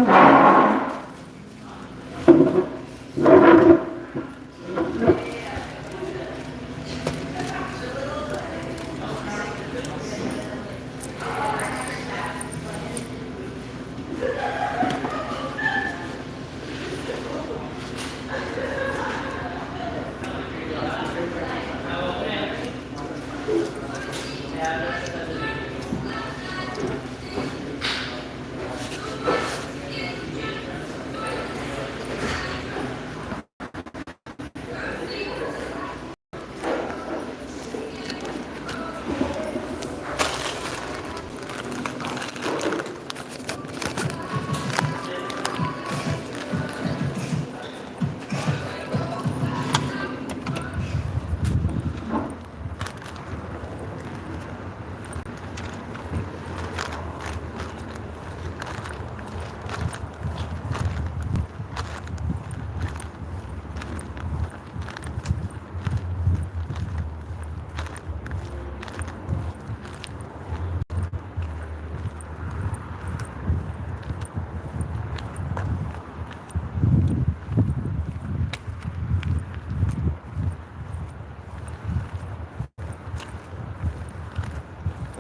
I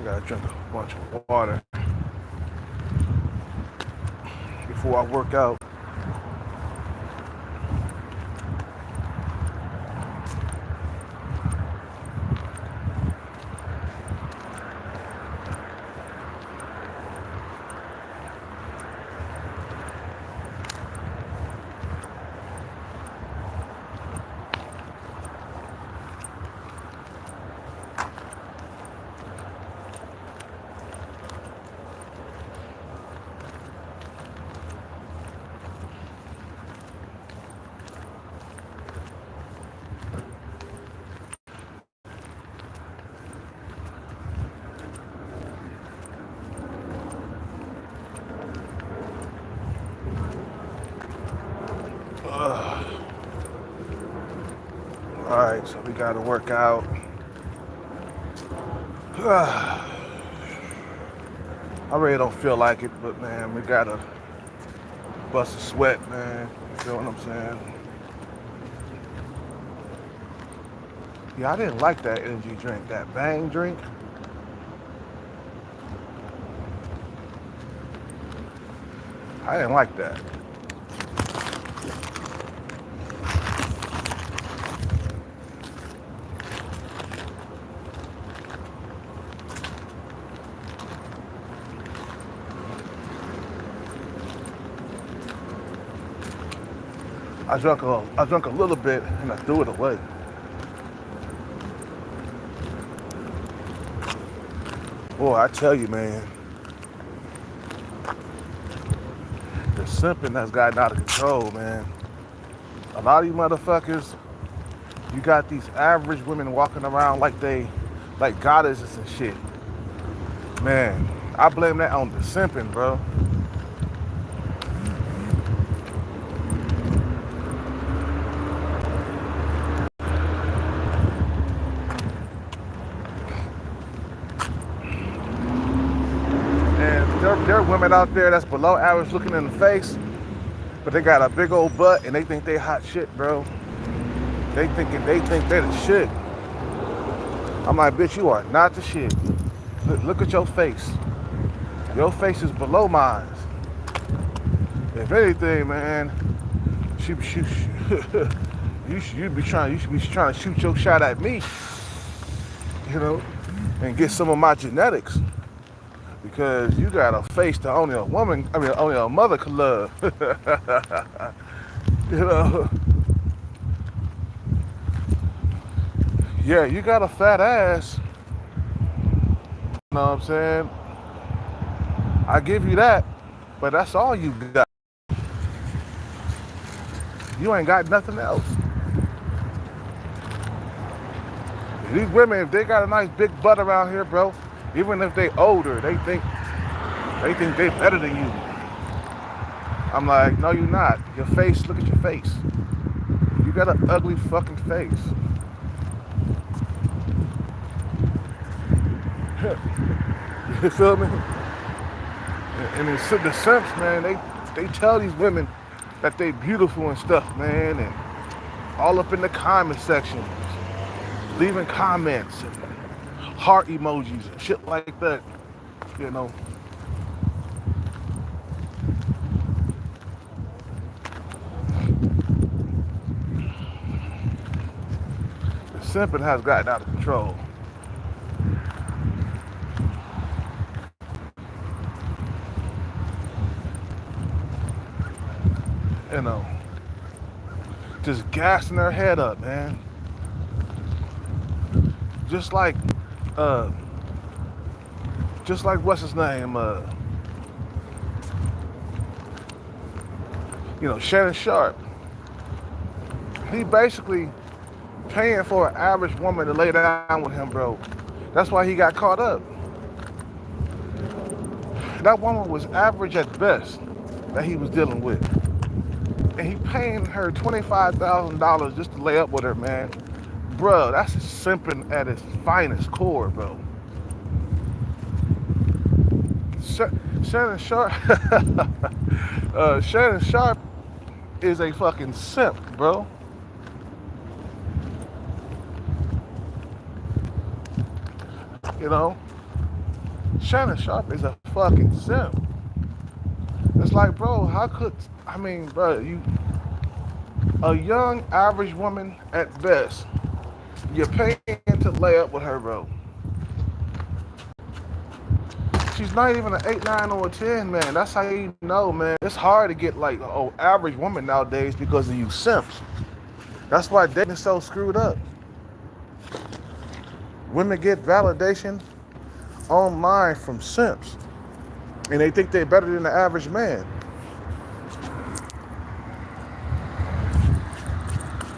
gotta drink a bunch of water before I work out. Alright, so we gotta work out. I really don't feel like it, but man, we gotta bust a sweat, man. You feel what I'm saying? Yeah, I didn't like that energy drink, that Bang drink. I didn't like that. I drank a little bit and I threw it away. Boy, I tell you, man, the simping has gotten out of control, man. A lot of you motherfuckers, you got these average women walking around like goddesses and shit. Man, I blame that on the simping, bro. There are women out there that's below average looking in the face, but they got a big old butt and they think they hot shit, bro. They think they're the shit. I'm like, bitch, you are not the shit. Look at your face. Your face is below mine. If anything, man, you should be trying to shoot your shot at me, you know, and get some of my genetics. Because you got a face that only only a mother could love. You know? Yeah, you got a fat ass. You know what I'm saying? I give you that, but that's all you got. You ain't got nothing else. These women, if they got a nice big butt around here, bro, even if they older, they think they better than you. I'm like, no, you're not. Your face, look at your face. You got an ugly fucking face. You feel me? And the simps, man, They tell these women that they beautiful and stuff, man, and all up in the comment section, leaving comments and heart emojis and shit like that. You know, the simping has gotten out of control. You know, just gassing their head up, man. Just like, uh, just like what's his name? Shannon Sharp. He basically paying for an average woman to lay down with him, bro. That's why he got caught up. That woman was average at best that he was dealing with. And he paying her $25,000 just to lay up with her, man. Bro, that's simping at its finest core, bro. Shannon Sharp, Shannon Sharp is a fucking simp, bro. You know, Shannon Sharp is a fucking simp. It's like, bro, bro, a young average woman at best, you're paying to lay up with her, bro. She's not even an 8, 9, or a 10, man. That's how you know, man. It's hard to get like an average woman nowadays because of you simps. That's why dating is so screwed up. Women get validation online from simps. And they think they're better than the average man.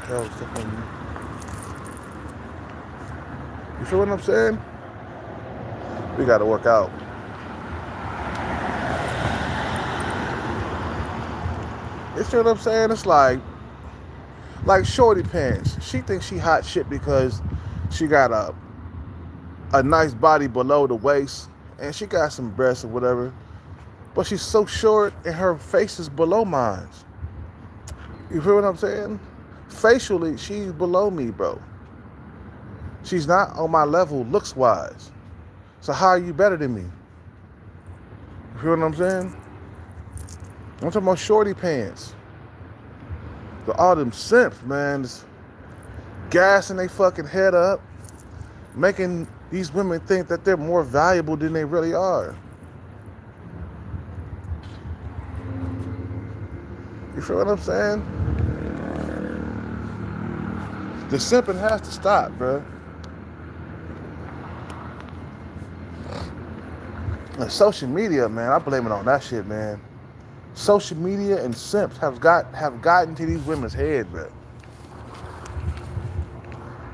Hell, stuff on you. You feel what I'm saying? We gotta work out. You see what I'm saying? It's like Shorty Pants. She thinks she hot shit because she got a nice body below the waist and she got some breasts or whatever. But she's so short and her face is below mine. You feel what I'm saying? Facially, she's below me, bro. She's not on my level looks wise. So how are you better than me? You feel what I'm saying? I'm talking about Shorty Pants. All them simps, man, just gassing they fucking head up, making these women think that they're more valuable than they really are. You feel what I'm saying? The simping has to stop, bro. And social media, man, I blame it on that shit, man. Social media and simps have gotten to these women's head, bro.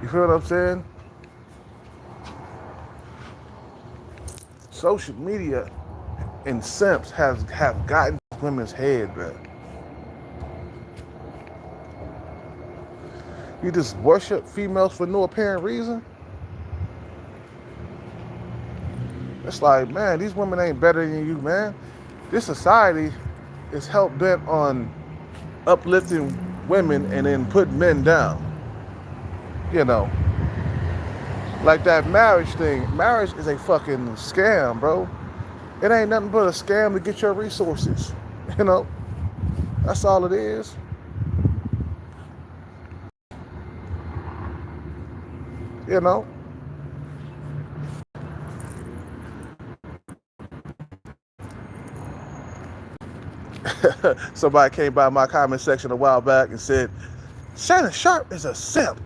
You feel what I'm saying? Social media and simps have gotten to women's head, bro. You just worship females for no apparent reason? It's like, man, these women ain't better than you, man. This society is hell bent on uplifting women and then putting men down. You know, like that marriage thing. Marriage is a fucking scam, bro. It ain't nothing but a scam to get your resources. You know, that's all it is. You know. Somebody came by my comment section a while back and said, Shannon Sharp is a simp.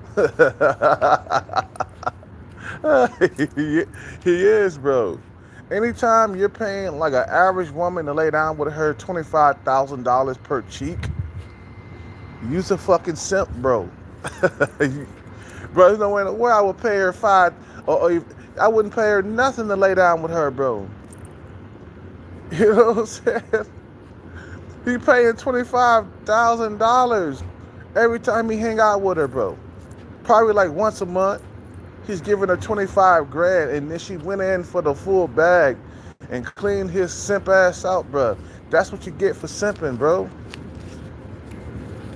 He is, bro. Anytime you're paying like an average woman to lay down with her $25,000 per cheek, you's a fucking simp, bro. Bro, there's no way in the world I would pay her I wouldn't pay her nothing to lay down with her, bro. You know what I'm saying? He paying $25,000 every time he hang out with her, bro. Probably like once a month. He's giving her 25 grand, and then she went in for the full bag and cleaned his simp ass out, bro. That's what you get for simping, bro.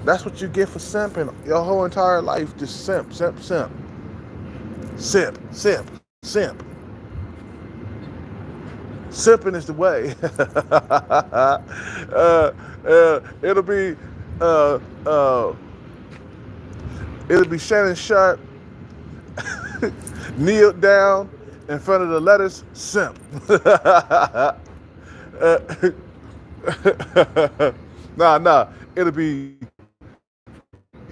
That's what you get for simping. Your whole entire life, just simp, simp, simp. Simp, simp, simp. Simping is the way. It'll be uh, uh, it'll be Shannon Sharp kneeled down in front of the letters simp. Nah. It'll be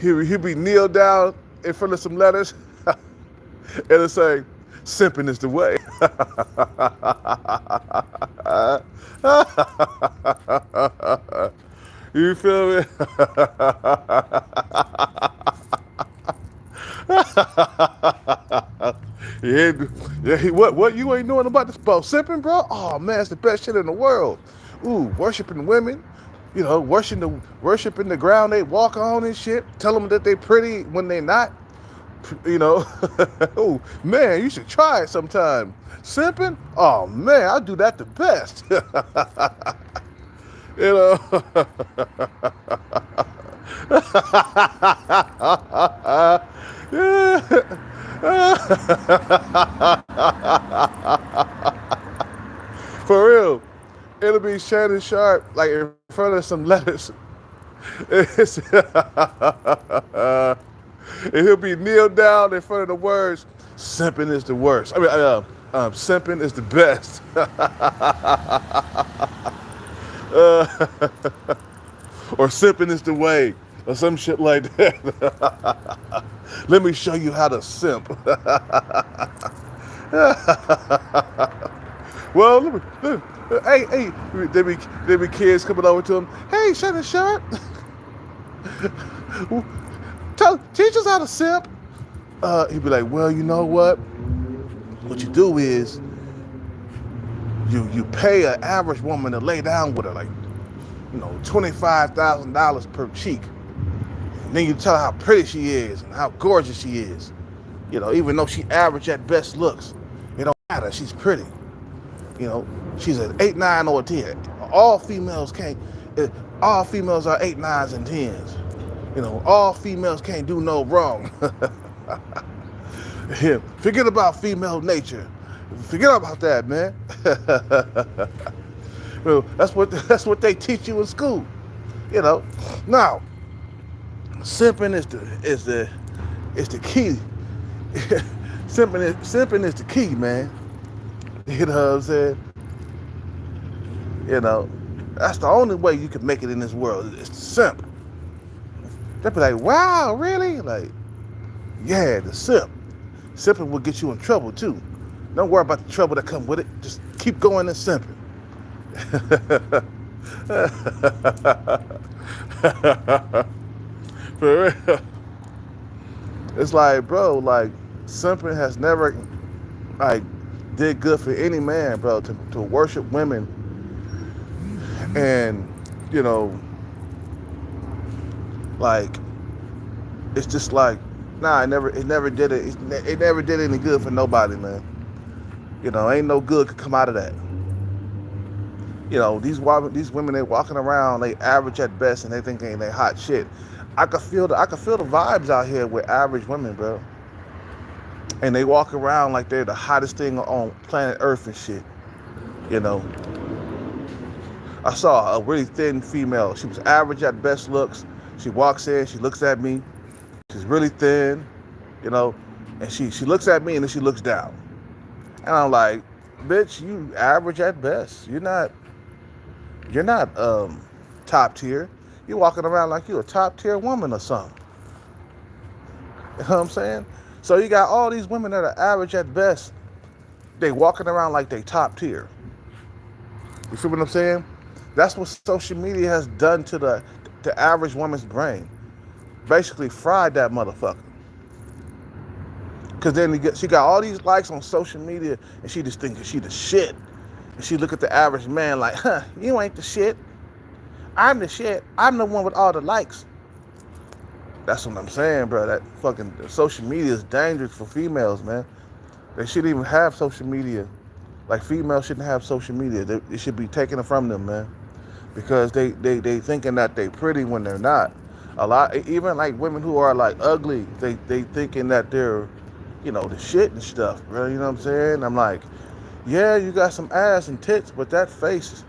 he'll be kneeled down in front of some letters. It'll say, "Simping is the way." You feel me? Yeah, yeah. What you ain't knowing about this about simping, bro? Oh man, it's the best shit in the world. Ooh, worshiping women, worshiping the ground they walk on and shit. Tell them that they pretty when they not. Oh man, you should try it sometime. Simping? Oh man, I do that the best. you know. For real, it'll be Shannon Sharp like in front of some letters. It's, and he'll be kneeled down in front of the words, "Simping is the worst." I mean, simping is the best. Or simping is the way, or some shit like that. Let me show you how to simp. Well, hey, there be kids coming over to him. Hey, Shannon Sharp, teach us how to simp. He'd be like, well, you know what? What you do is you pay an average woman to lay down with her, like, $25,000 per cheek. And then you tell her how pretty she is and how gorgeous she is. Even though she average at best looks, it don't matter. She's pretty. She's an 8, 9, or a 10. All females are 8, 9s, and 10s. All females can't do no wrong. Forget about female nature. Forget about that, man. Well, that's what they teach you in school. Now, simping is the key. Simping is the key, man. You know what I'm saying? That's the only way you can make it in this world is to simp. They'll be like, wow, really? Like, yeah, the simp. Simping will get you in trouble too. Don't worry about the trouble that come with it. Just keep going and simping. For real. It's like, bro, like, simping has never, like, did good for any man, bro, to worship women. And, like, it's just like, nah, it never did it. It never did any good for nobody, man. Ain't no good could come out of that. These women, they walking around, they average at best, and they think they hot shit. I could feel the vibes out here with average women, bro. And they walk around like they're the hottest thing on planet Earth and shit. I saw a really thin female. She was average at best looks. She walks in, she looks at me. She's really thin, and she looks at me and then she looks down. And I'm like, bitch, you average at best. You're not top tier. You're walking around like you're a top tier woman or something. You know what I'm saying? So you got all these women that are average at best. They walking around like they top tier. You feel what I'm saying? That's what social media has done to the average woman's brain. Basically fried that motherfucker. Because then she got all these likes on social media and she just thinks she the shit. And she look at the average man like, you ain't the shit. I'm the shit. I'm the one with all the likes. That's what I'm saying, bro. That fucking social media is dangerous for females, man. They shouldn't even have social media. Like, females shouldn't have social media. It should be taken from them, man. because they thinking that they pretty when they're not. A lot, even like women who are like ugly, they thinking that they're, the shit and stuff, bro. You know what I'm saying? I'm like, yeah, you got some ass and tits, but that face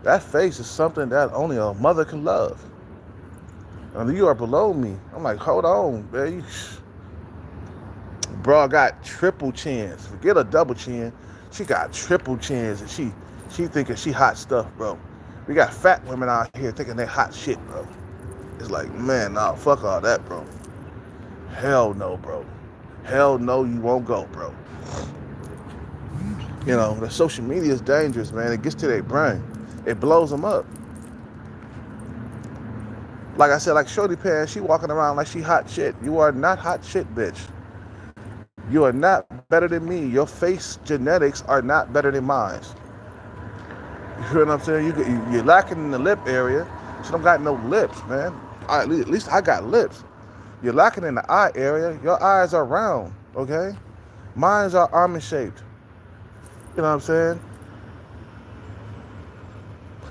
is something that only a mother can love. I mean, you are below me. I'm like, hold on, man. Bro got triple chins. Forget a double chin. She got triple chins, and she thinking she hot stuff, bro. We got fat women out here thinking they hot shit, bro. It's like, man, nah, fuck all that, bro. Hell no, bro. Hell no, you won't go, bro. The social media is dangerous, man. It gets to their brain. It blows them up. Like I said, like Shorty Pan, she walking around like she hot shit. You are not hot shit, bitch. You are not better than me. Your face genetics are not better than mine. You feel what I'm saying? You're lacking in the lip area. She don't got no lips, man. At least I got lips. You're lacking in the eye area. Your eyes are round, okay? Mine are almond shaped. You know what I'm saying?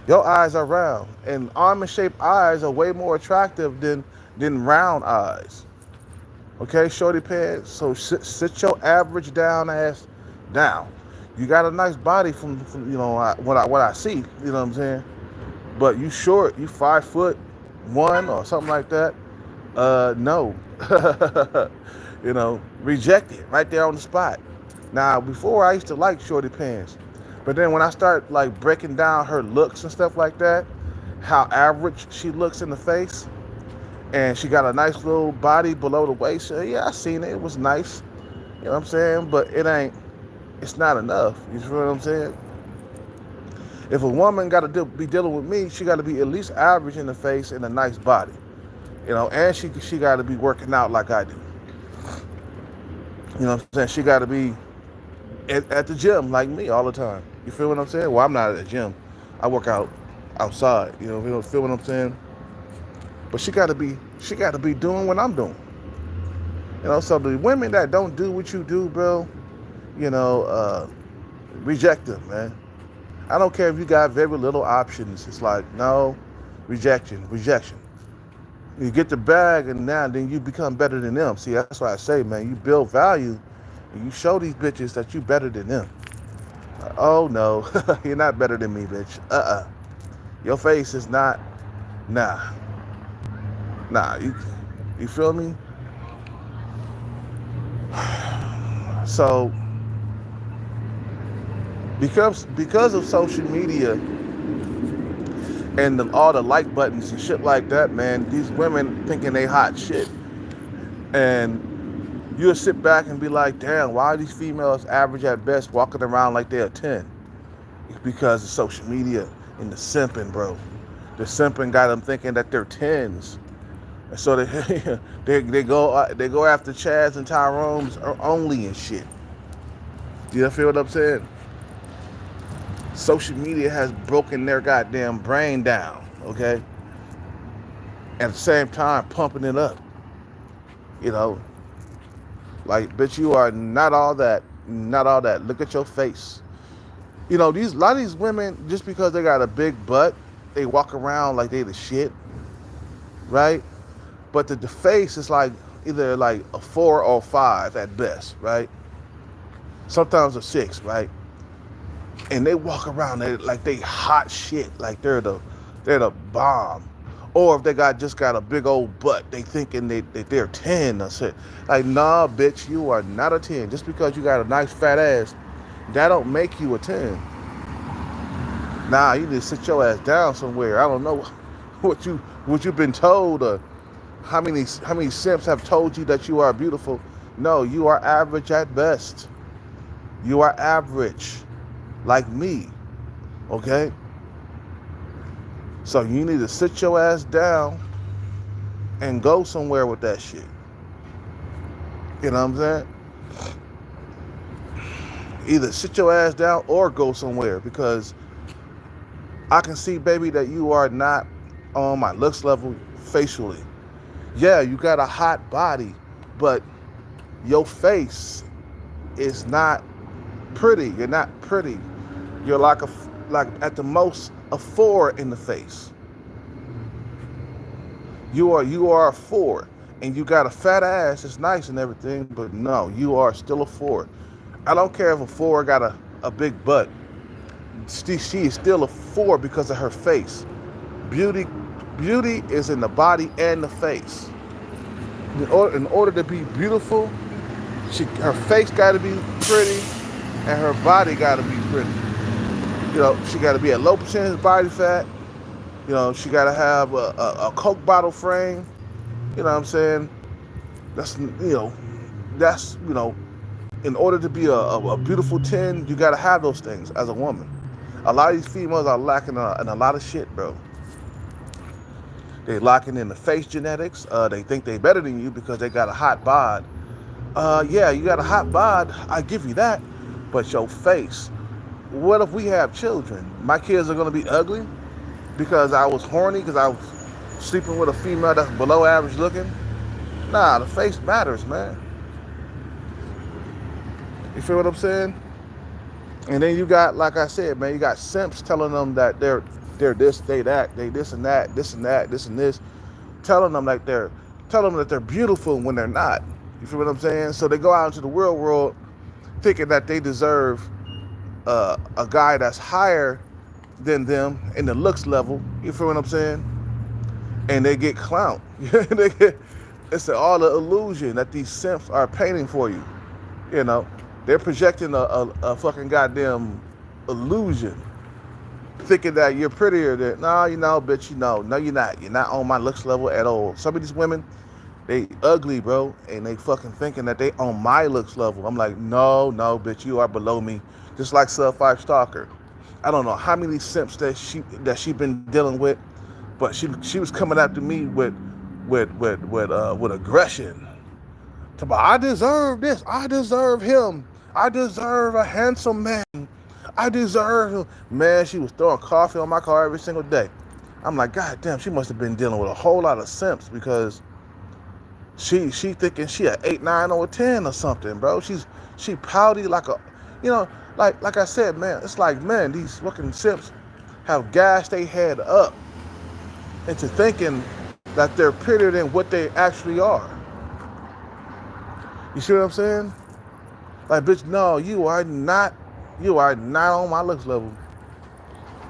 Your eyes are round, and almond shaped eyes are way more attractive than round eyes. Okay, Shorty Pants. So sit your average down ass down. You got a nice body from what I see. You know what I'm saying? But you short. You 5'1" or something like that. No. Reject it right there on the spot. Now, before I used to like Shorty Pants, but then when I start like breaking down her looks and stuff like that, how average she looks in the face, and she got a nice little body below the waist. Yeah, I seen it. It was nice. You know what I'm saying? But it's not enough. You feel what I'm saying? If a woman got to be dealing with me, she got to be at least average in the face and a nice body. And she got to be working out like I do. You know what I'm saying? She got to be at the gym like me all the time. You feel what I'm saying? Well, I'm not at the gym. I work out outside. You feel what I'm saying? But she got to be doing what I'm doing. So the women that don't do what you do, bro, reject them, man. I don't care if you got very little options. It's like, no, rejection. You get the bag, and then you become better than them. See, that's why I say, man, you build value, and you show these bitches that you better than them. Oh, no, you're not better than me, bitch. Your face is not, nah, you feel me? So, because of social media and all the like buttons and shit like that, man, these women thinking they hot shit. And you'll sit back and be like, damn, why are these females average at best walking around like they're 10? It's because of social media and the simping, bro. The simping got them thinking that they're 10s. And so they go after Chads and Tyrone's only and shit. Do you feel what I'm saying? Social media has broken their goddamn brain down, okay? At the same time, pumping it up. Like, bitch, you are not all that. Look at your face. A lot of these women, just because they got a big butt, they walk around like they the shit, right? But the face is like either like a 4 or 5 at best, right? Sometimes a 6, right? And they walk around like they hot shit, like they're the bomb. Or if they just got a big old butt, they thinking that they're 10 or shit. Like, nah, bitch, you are not a 10. Just because you got a nice fat ass, that don't make you a 10. Nah, you need to sit your ass down somewhere. I don't know what you've been told, or how many simps have told you that you are beautiful. No, you are average at best. You are average, like me, okay? So you need to sit your ass down and go somewhere with that shit. You know what I'm saying? Either sit your ass down or go somewhere, because I can see, baby, that you are not on my looks level facially. Yeah, you got a hot body, but your face is not pretty. You're not pretty. You're like like at the most a 4 in the face. You are a 4, and you got a fat ass. It's nice and everything, but no, you are still a 4. I don't care if a 4 got a big butt. She is still a 4 because of her face. Beauty, beauty is in the body and the face. In order to be beautiful, her face got to be pretty, and her body got to be pretty. She got to be a low percentage body fat. She got to have a Coke bottle frame. You know what I'm saying? That's in order to be a beautiful 10, you got to have those things as a woman. A lot of these females are lacking in a lot of shit, bro. They locking in the face genetics. They think they better than you because they got a hot bod. Yeah, you got a hot bod. I give you that. But your face. What if we have children? My kids are going to be ugly because I was horny, because I was sleeping with a female that's below average looking? Nah, the face matters, man. You feel what I'm saying? And then you got, like I said, man, you got simps telling them that they're this, they that, they this and that, this and that, this and this, telling them that they're beautiful when they're not. You feel what I'm saying? So they go out into the real world thinking that they deserve a guy that's higher than them in the looks level. You feel what I'm saying? And they get clowned. It's all an illusion that these simps are painting for you. They're projecting a fucking goddamn illusion, thinking that you're prettier than. No, bitch, no, you're not. You're not on my looks level at all. Some of these women, they ugly, bro, and they fucking thinking that they on my looks level. I'm like, no, bitch, you are below me. Just like Sub 5 Stalker. I don't know how many simps that she been dealing with, but she was coming after me with aggression. I deserve this. I deserve him. I deserve a handsome man. I deserve him. Man, she was throwing coffee on my car every single day. I'm like, God damn, she must have been dealing with a whole lot of simps, because she thinking she an 8, 9, or a 10 or something, bro. She pouty like a, like I said, man. It's like, man, these fucking simps have gassed their head up into thinking that they're prettier than what they actually are. You see what I'm saying? Like, bitch, no, you are not on my looks level.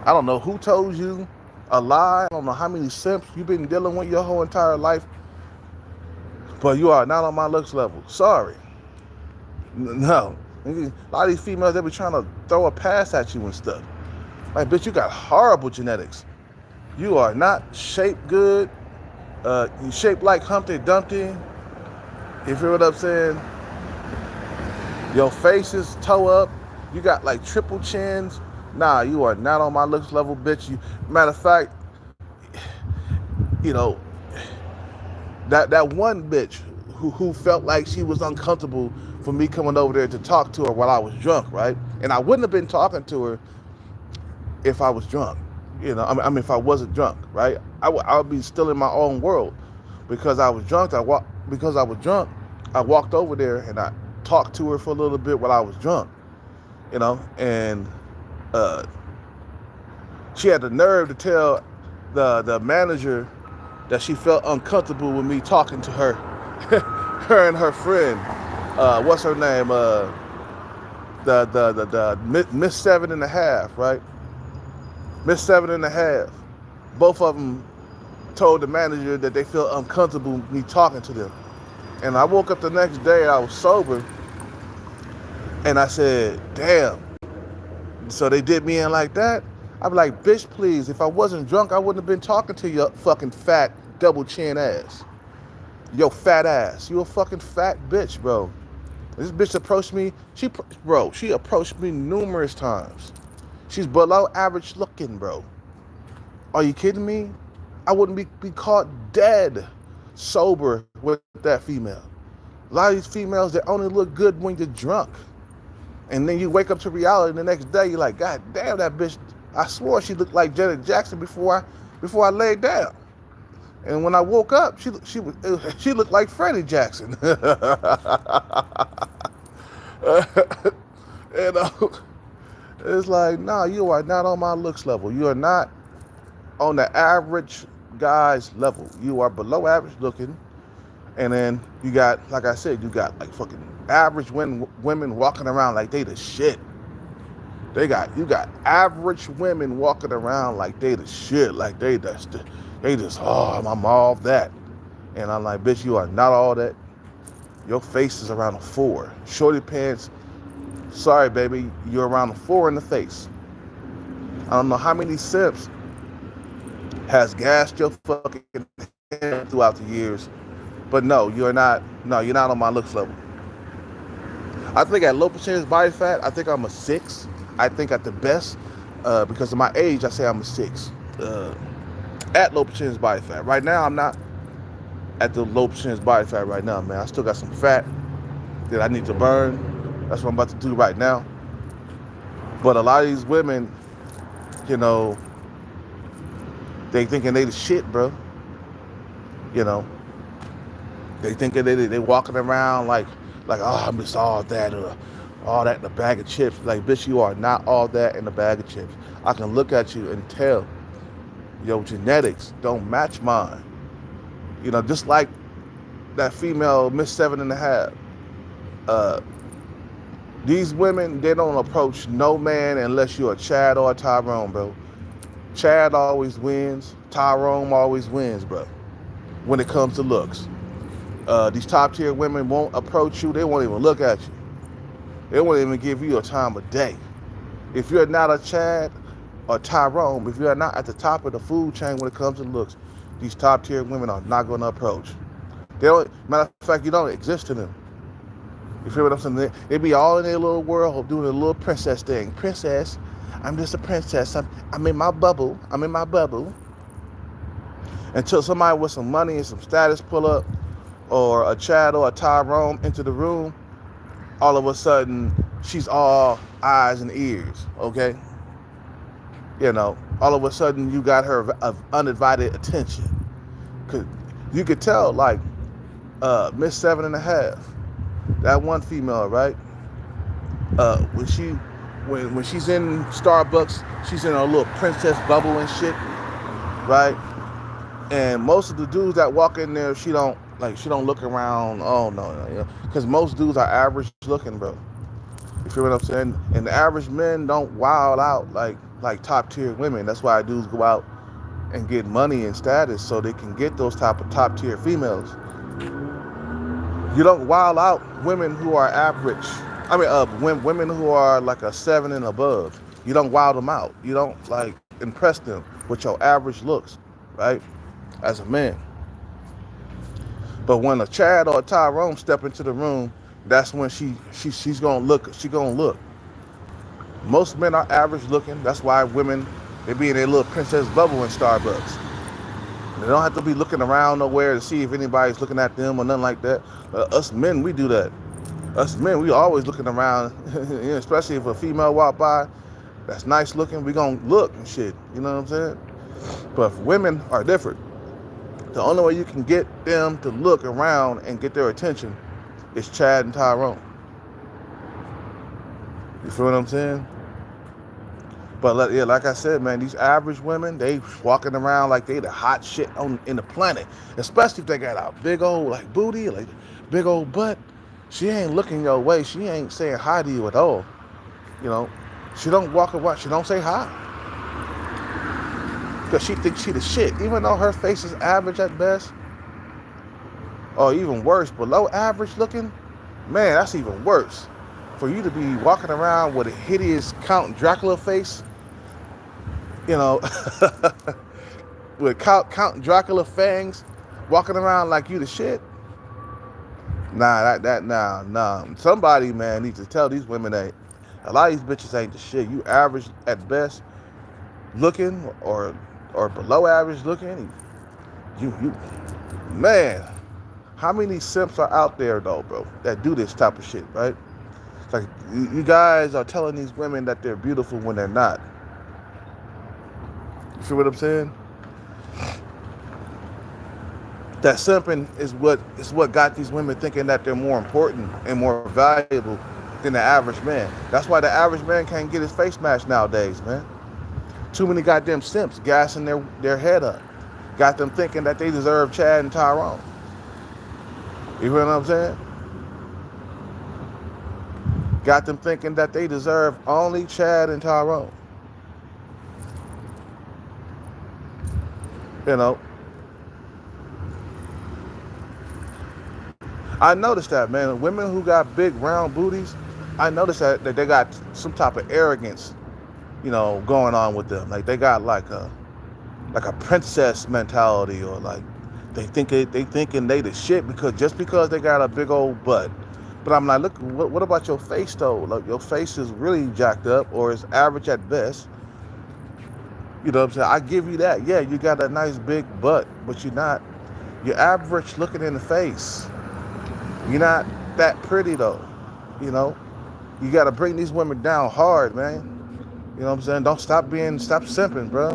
I don't know who told you a lie. I don't know how many simps you've been dealing with your whole entire life, but you are not on my looks level. Sorry. No. A lot of these females, they be trying to throw a pass at you and stuff. Like, bitch, you got horrible genetics. You are not shaped good. You shaped like Humpty Dumpty. You feel what I'm saying? Your face is toe up. You got like triple chins. Nah, you are not on my looks level, bitch. Matter of fact, that one bitch who felt like she was uncomfortable for me coming over there to talk to her while I was drunk, right? And I wouldn't have been talking to her if I was drunk. If I wasn't drunk, right? I would be still in my own world. Because I was drunk, I walked over there and I talked to her for a little bit while I was drunk, and she had the nerve to tell the manager that she felt uncomfortable with me talking to her, her and her friend. What's her name? The Miss 7.5, right? Miss 7.5. Both of them told the manager that they feel uncomfortable with me talking to them. And I woke up the next day and I was sober, and I said, damn, so they did me in like that? I'm like, bitch, please, if I wasn't drunk, I wouldn't have been talking to your fucking fat double chin ass. Yo fat ass. You a fucking fat bitch, bro. This bitch approached me. She approached me numerous times. She's below average looking, bro. Are you kidding me? I wouldn't be caught dead sober with that female. A lot of these females, they only look good when you're drunk. And then you wake up to reality the next day, you're like, God damn, that bitch, I swore she looked like Janet Jackson before I laid down. And when I woke up, she looked like Freddie Jackson. It's like, nah, you are not on my looks level. You are not on the average guy's level. You are below average looking. And then you got, like I said, you got like fucking average women walking around like they the shit. You got average women walking around like they the shit, like they just I'm all that. And I'm like, bitch, you are not all that. Your face is around a 4. Shorty pants, sorry baby, you're around a 4 in the face. I don't know how many simps has gassed your fucking head throughout the years, but you're not on my looks level. I think at low percentage body fat, I think I'm a 6. I think at the best, because of my age, I say I'm a 6. At low percentage body fat. Right now, I'm not at the low percentage body fat right now, man. I still got some fat that I need to burn. That's what I'm about to do right now. But a lot of these women, you know, they thinking they the shit, bro. You know, they thinking they walking around like I'm just all that in a bag of chips. Like, bitch, you are not all that in a bag of chips. I can look at you and tell your genetics don't match mine. You know, just like that female Miss 7.5. These women, they don't approach no man unless you're a Chad or a Tyrone, bro. Chad always wins. Tyrone always wins, bro, when it comes to looks. These top tier women won't approach you. They won't even look at you. They won't even give you a time of day. If you're not a Chad or Tyrone, if you're not at the top of the food chain when it comes to looks, these top tier women are not going to approach. They don't. Matter of fact, you don't exist to them. You feel what I'm saying? They be all in their little world doing a little princess thing. Princess, I'm just a princess. I'm in my bubble. I'm in my bubble. Until somebody with some money and some status pull up, or a Chad or a Tyrone into the room, all of a sudden she's all eyes and ears. Okay, you know, all of a sudden you got her undivided attention. Cause you could tell, like Miss 7.5. That one female, right? When she's in Starbucks, she's in a little princess bubble and shit, right? And most of the dudes that walk in there, she don't look around. Oh no, you know, because most dudes are average looking, bro. You feel what I'm saying? And the average men don't wild out like top tier women. That's why dudes go out and get money and status so they can get those top tier females. You don't wild out women who are average. I mean, women who are like a 7 and above. You don't wild them out. You don't like impress them with your average looks, right? As a man. But when a Chad or a Tyrone step into the room, that's when she's gonna look. She gonna look. Most men are average looking. That's why women, they be in their little princess bubble in Starbucks. They don't have to be looking around nowhere to see if anybody's looking at them or nothing like that. Us men, we do that. Us men, we always looking around, especially if a female walk by that's nice looking, we gonna look and shit. You know what I'm saying? But if women are different. The only way you can get them to look around and get their attention is Chad and Tyrone. You feel what I'm saying? But yeah, like I said, man, these average women, they walking around like they the hot shit in the planet. Especially if they got a big old like booty, like big old butt. She ain't looking your way. She ain't saying hi to you at all. You know, she don't walk around. She don't say hi. Because she thinks she the shit. Even though her face is average at best. Or even worse, below average looking. Man, that's even worse. For you to be walking around with a hideous Count Dracula face. You know, with Count Dracula fangs, walking around like you the shit. Nah. Somebody, man, needs to tell these women that a lot of these bitches ain't the shit. You average at best looking, or below average looking. You, man, how many simps are out there though, bro, that do this type of shit, right? It's like you guys are telling these women that they're beautiful when they're not. You feel what I'm saying? That simping is what got these women thinking that they're more important and more valuable than the average man. That's why the average man can't get his face smashed nowadays, man. Too many goddamn simps gassing their head up. Got them thinking that they deserve Chad and Tyrone. You hear what I'm saying? Got them thinking that they deserve only Chad and Tyrone. You know, I noticed that, man. Women who got big round booties, I noticed that they got some type of arrogance, going on with them. Like they got like a princess mentality, or like they thinking they the shit because they got a big old butt. But I'm like, look, what about your face though? Like your face is really jacked up, or is average at best. You know what I'm saying? I give you that. Yeah, you got a nice big butt, but you're average looking in the face. You're not that pretty though. You know, you got to bring these women down hard, man. You know what I'm saying? Don't stop simping, bro.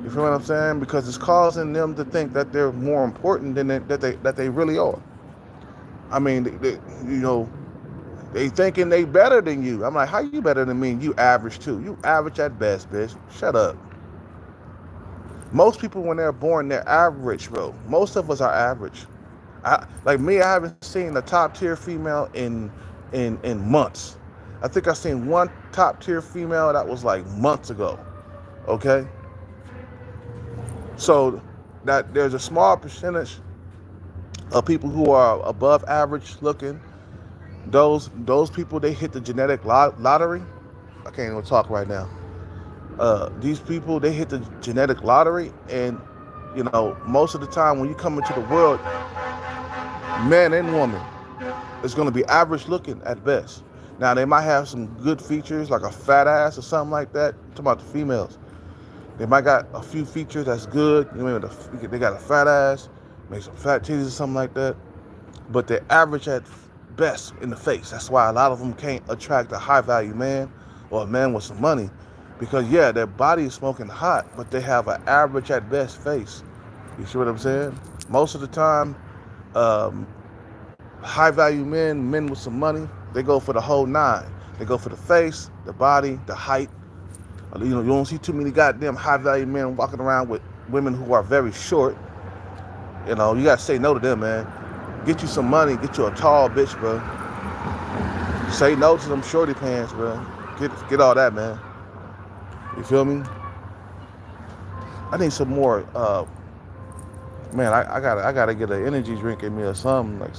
You feel what I'm saying? Because it's causing them to think that they're more important than that they really are. I mean, they thinking they better than you. I'm like, how you better than me? You average too. You average at best, bitch. Shut up. Most people, when they're born, they're average, bro. Most of us are average. Like me, I haven't seen a top tier female in months. I think I seen one top tier female that was like months ago. Okay. So that there's a small percentage of people who are above average looking. Those people, they hit the genetic lottery. I can't even talk right now. These people, they hit the genetic lottery, and most of the time when you come into the world, man and woman, it's going to be average looking at best. Now they might have some good features like a fat ass or something like that. I'm talking about the females. They might got a few features that's good. They got a fat ass, maybe some fat titties or something like that. But they're average at best in the face. That's why a lot of them can't attract a high value man or a man with some money, because their body is smoking hot, but they have an average at best face. You see what I'm saying? Most of the time, high value men with some money, they go for the whole nine. They go for the face, the body, the height. You don't see too many goddamn high value men walking around with women who are very short. You gotta say no to them, man. Get you some money, get you a tall bitch, bro. Say no to them shorty pants, bro. Get all that, man. You feel me? I need some more. Man, I gotta get an energy drink in me or something, like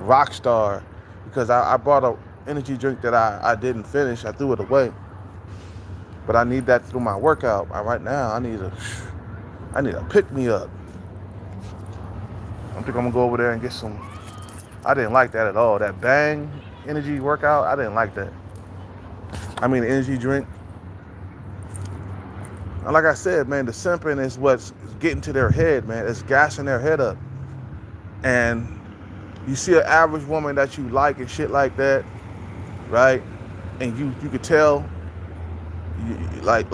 Rockstar, because I bought an energy drink that I didn't finish. I threw it away, but I need that through my workout. Right now, I need a pick me up. I think I'm gonna go over there and get some. I didn't like that at all. That Bang energy workout, I didn't like that. I mean, the energy drink. And like I said, man, the simping is what's getting to their head, man. It's gassing their head up. And you see an average woman that you like and shit like that, right? And you could tell, like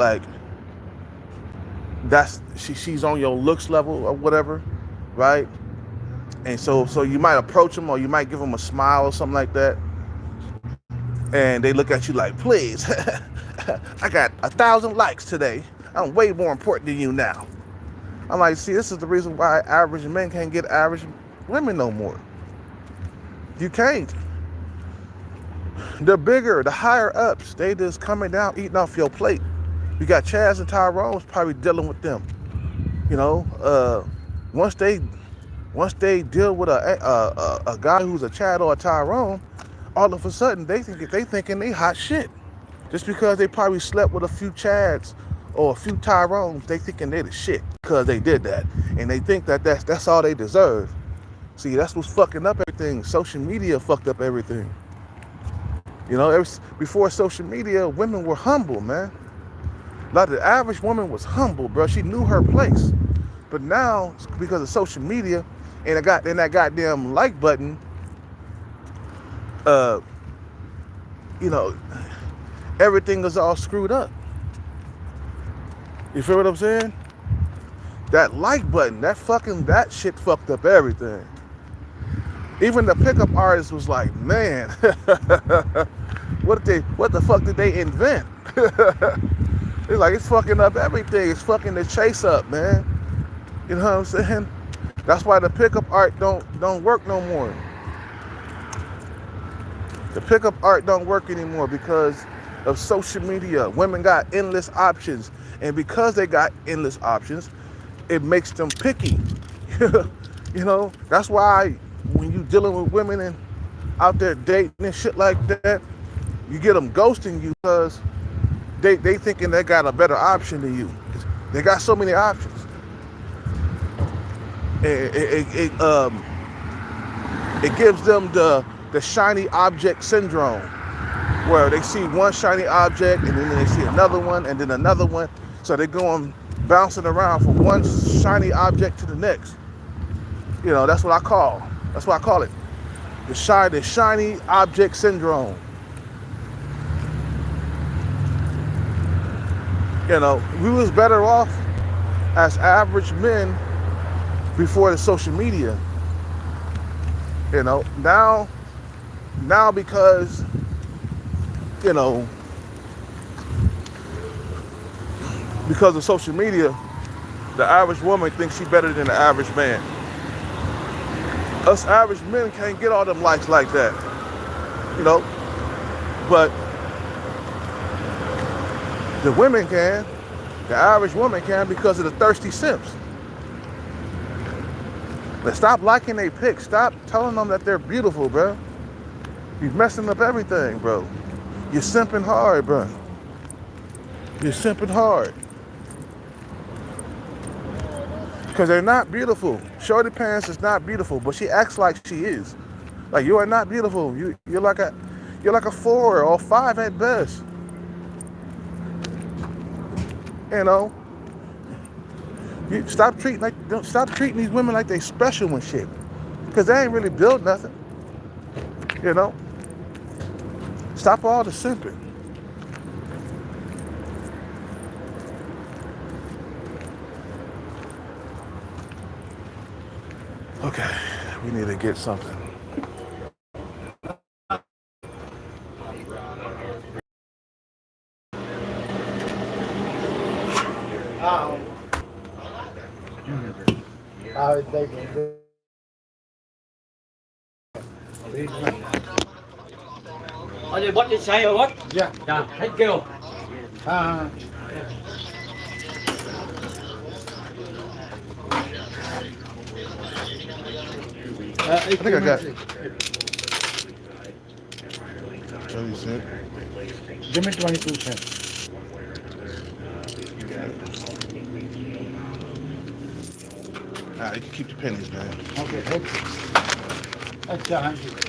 that's she's on your looks level or whatever, right? And so you might approach them, or you might give them a smile or something like that, and they look at you like, please, I got 1,000 likes today. I'm way more important than you now. I'm like, see, this is the reason why average men can't get average women no more. You can't. The bigger, the higher ups, they just coming down, eating off your plate. You got Chaz and Tyrone's probably dealing with them. Once they deal with a guy who's a Chad or a Tyrone, all of a sudden they thinking they hot shit. Just because they probably slept with a few Chads or a few Tyrones, they thinking they the shit because they did that, and they think that that's all they deserve. See, that's what's fucking up everything. Social media fucked up everything. Before social media, women were humble, man. Like the average woman was humble, bro. She knew her place. But now, because of social media and that goddamn like button, everything is all screwed up. You feel what I'm saying? That like button, that shit fucked up everything. Even the pickup artist was like, man, what the fuck did they invent? It's like, it's fucking up everything. It's fucking the chase up, man. You know what I'm saying? That's why the pickup art don't work no more. The pickup art don't work anymore because of social media. Women got endless options, and because they got endless options, it makes them picky. You know, that's why when you dealing with women and out there dating and shit like that, you get them ghosting you because they thinking they got a better option than you. They got so many options. It gives them the shiny object syndrome, where they see one shiny object and then they see another one and then another one. So they're going bouncing around from one shiny object to the next. You know, that's what I call it. The shiny object syndrome. You know, we was better off as average men before the social media. You know, now because, you know, because of social media, the average woman thinks she's better than the average man. Us average men can't get all them likes like that, you know, but the women can. The average woman can because of the thirsty simps. But stop liking their pics. Stop telling them that they're beautiful, bro. You're messing up everything, bro. You're simping hard, bro. You're simping hard. Because they're not beautiful. Shorty Pants is not beautiful, but she acts like she is. Like, you are not beautiful. You're like a 4 or 5 at best. You know? You stop treating these women like they special and shit. Because they ain't really built nothing. You know? Stop all the simping. Okay, we need to get something. What did you say or what? Yeah. Thank you. I think I got it. 30 cents. Give me 22 cents. Alright, you can keep the pennies, man. Okay, that's 100.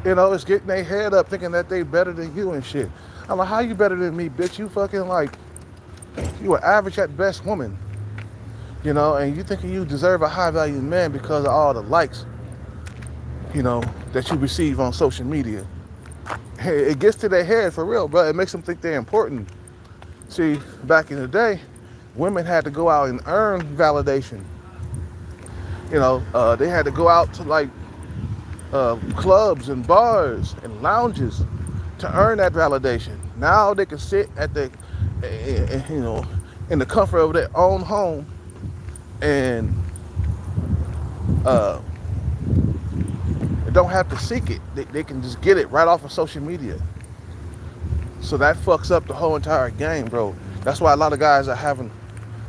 You know, it's getting their head up thinking that they better than you and shit. I'm like, how you better than me, bitch? You fucking like, you an average at best woman. You know, and you thinking you deserve a high value man because of all the likes, you know, that you receive on social media. It gets to their head for real, bro. It makes them think they're important. See, back in the day, women had to go out and earn validation. You know, they had to go out to like clubs and bars and lounges to earn that validation. Now they can sit at the, you know, in the comfort of their own home and don't have to seek it. They can just get it right off of social media. So that fucks up the whole entire game, bro. That's why a lot of guys are having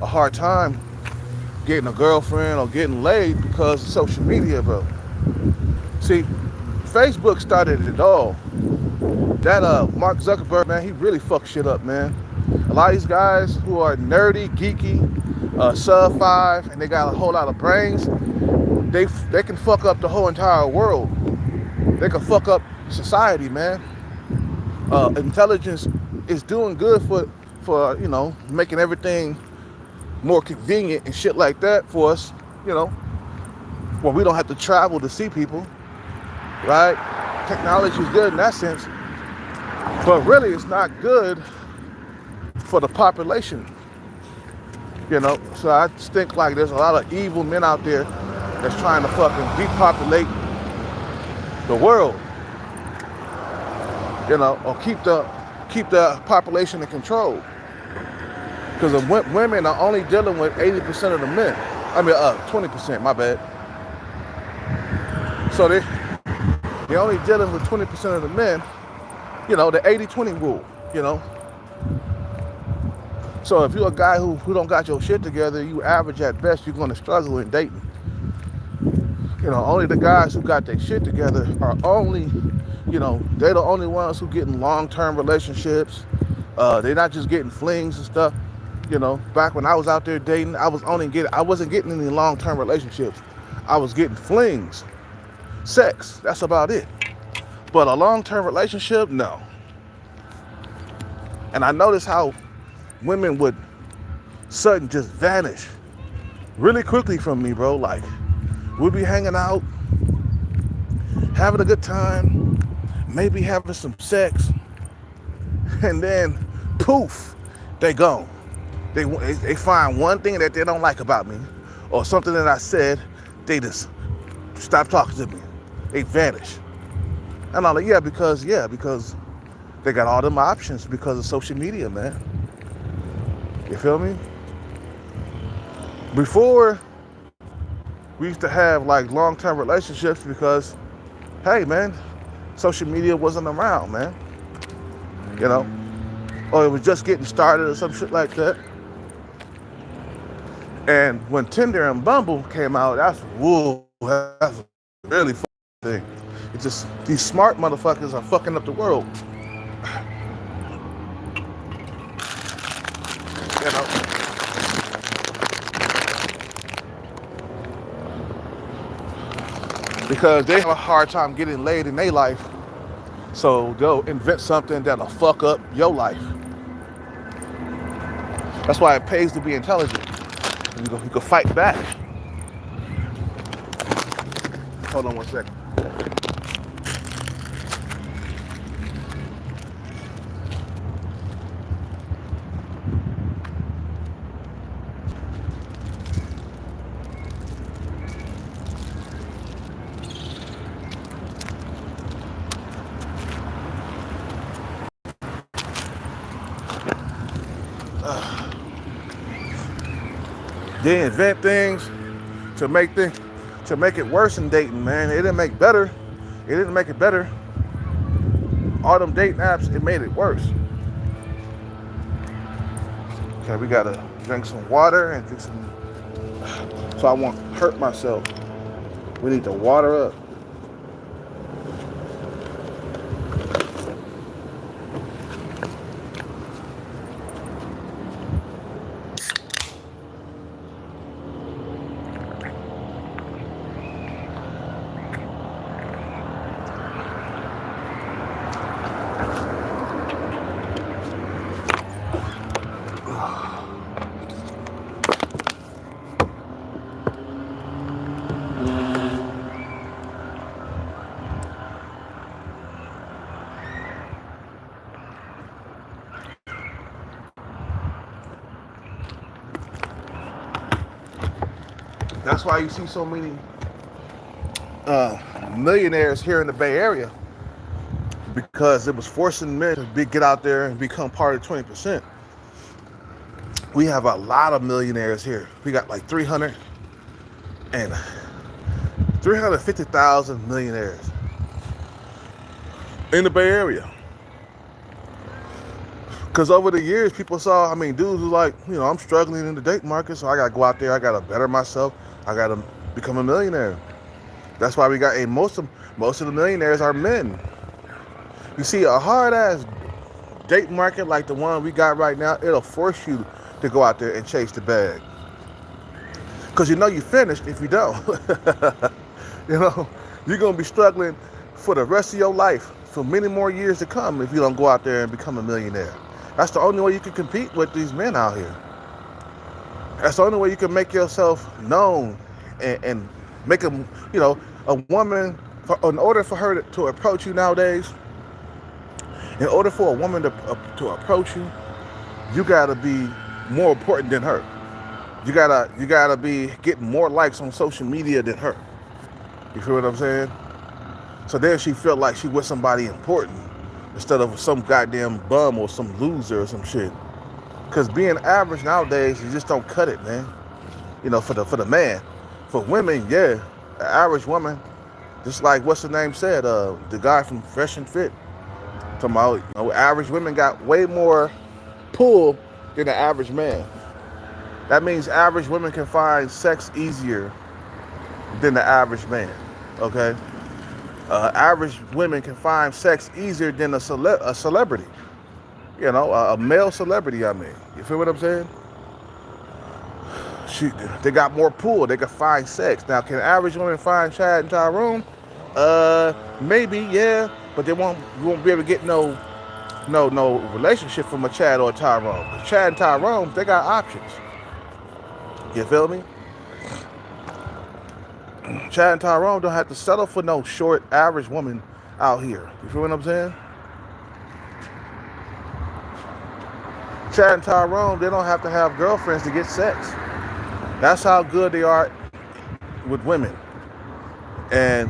a hard time getting a girlfriend or getting laid because of social media, bro. See, Facebook started it all. That Mark Zuckerberg, man, he really fucked shit up, man. A lot of these guys who are nerdy, geeky, sub 5, and they got a whole lot of brains, they can fuck up the whole entire world. They can fuck up society, man. Intelligence is doing good for you know, making everything more convenient and shit like that for us, you know. Well, we don't have to travel to see people, right? Technology is good in that sense, but really it's not good for the population. You know, so I just think like there's a lot of evil men out there that's trying to fucking depopulate the world. You know, or keep the population in control. Because the women are only dealing with 80% of the men. I mean, 20%, my bad. So they're only dealing with 20% of the men, you know, the 80-20 rule, you know. So if you're a guy who don't got your shit together, you average at best, you're gonna struggle in dating. You know, only the guys who got their shit together are only, you know, they're the only ones who getting long-term relationships. They're not just getting flings and stuff. You know, back when I was out there dating, I wasn't getting any long-term relationships. I was getting flings, sex, that's about it. But a long-term relationship, no. And I noticed how women would suddenly just vanish really quickly from me, bro. Like, we'd be hanging out, having a good time, maybe having some sex, and then poof, they gone. They find one thing that they don't like about me, or something that I said, they just stop talking to me. They vanish. And I'm like, yeah, because they got all them options because of social media, man. You feel me? Before, we used to have like long-term relationships because, hey, man, social media wasn't around, man. You know? Or it was just getting started or some shit like that. And when Tinder and Bumble came out, that's a really fucking thing. It's just, these smart motherfuckers are fucking up the world. You know? Because they have a hard time getting laid in their life, so they'll invent something that'll fuck up your life. That's why it pays to be intelligent. You can fight back. Hold on one second. They invent things to make it worse in dating, man. It didn't make it better. All them dating apps, it made it worse. Okay, we gotta drink some water and drink some, so I won't hurt myself. We need to water up. That's why you see so many millionaires here in the Bay Area, because it was forcing men to get out there and become part of 20%. We have a lot of millionaires here. We got like 350,000 millionaires in the Bay Area. Because over the years, people saw, dudes were like, I'm struggling in the dating market, so I got to go out there, I got to better myself, I got to become a millionaire. That's why we got most of the millionaires are men. You see, a hard-ass dating market like the one we got right now, it'll force you to go out there and chase the bag. Because you're finished if you don't. You're going to be struggling for the rest of your life for many more years to come if you don't go out there and become a millionaire. That's the only way you can compete with these men out here. That's the only way you can make yourself known and make them, a woman, in order for her to approach you nowadays, in order for a woman to approach you, you gotta be more important than her. You gotta be getting more likes on social media than her. You feel what I'm saying? So then she felt like she was somebody important instead of some goddamn bum or some loser or some shit. Cause being average nowadays, you just don't cut it, man. For the man. For women, yeah, the average woman, just like what's the name said, the guy from Fresh and Fit, talking about, average women got way more pull than the average man. That means average women can find sex easier than the average man. Okay, average women can find sex easier than a celebrity. A male celebrity. I mean, you feel what I'm saying? She, they got more pull. They can find sex. Now, can average women find Chad and Tyrone? Maybe, yeah, but they won't be able to get no relationship from a Chad or a Tyrone. 'Cause Chad and Tyrone, they got options. You feel me? Chad and Tyrone don't have to settle for no short average woman out here. You feel what I'm saying? Chad and Tyrone, they don't have to have girlfriends to get sex. That's how good they are with women. And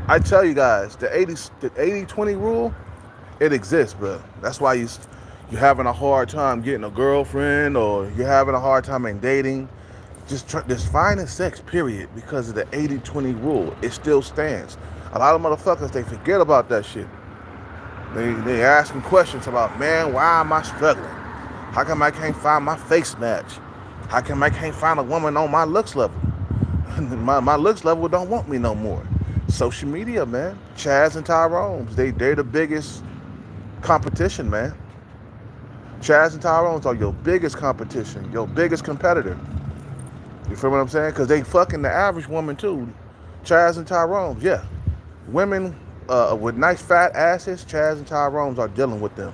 I tell you guys, the 80-20 rule, it exists, bro. That's why you're having a hard time getting a girlfriend, or you're having a hard time in dating. Just finding sex, period, because of the 80-20 rule. It still stands. A lot of motherfuckers, they forget about that shit. They asking questions about, man, why am I struggling? How come I can't find my face match? How come I can't find a woman on my looks level? my looks level don't want me no more. Social media, man. Chaz and Tyrone's, they're the biggest competition, man. Chaz and Tyrone's are your biggest competition, your biggest competitor. You feel what I'm saying? Because they fucking the average woman too. Chaz and Tyrone's, yeah. Women with nice fat asses, Chaz and Tyrone's are dealing with them.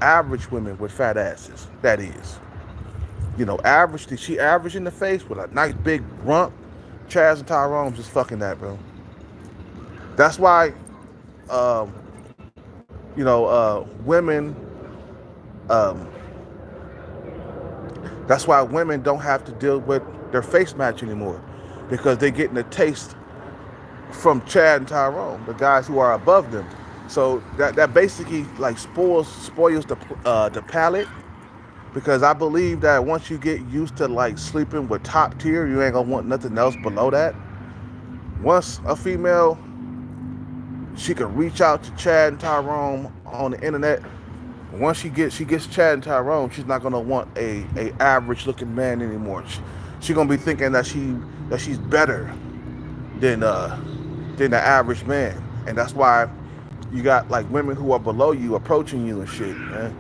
Average women with fat asses, that is. Average, she average in the face with a nice big rump. Chaz and Tyrone's just fucking that, bro. That's why, women, um, that's why women don't have to deal with their face match anymore, because they're getting a taste from Chad and Tyrone, the guys who are above them. So that basically like spoils the palate, because I believe that once you get used to like sleeping with top tier, you ain't gonna want nothing else below that. Once a female, she can reach out to Chad and Tyrone on the internet. Once she gets Chad and Tyrone, she's not gonna want a average looking man anymore. She gonna be thinking that she's better than the average man, and that's why you got like women who are below you approaching you and shit, man.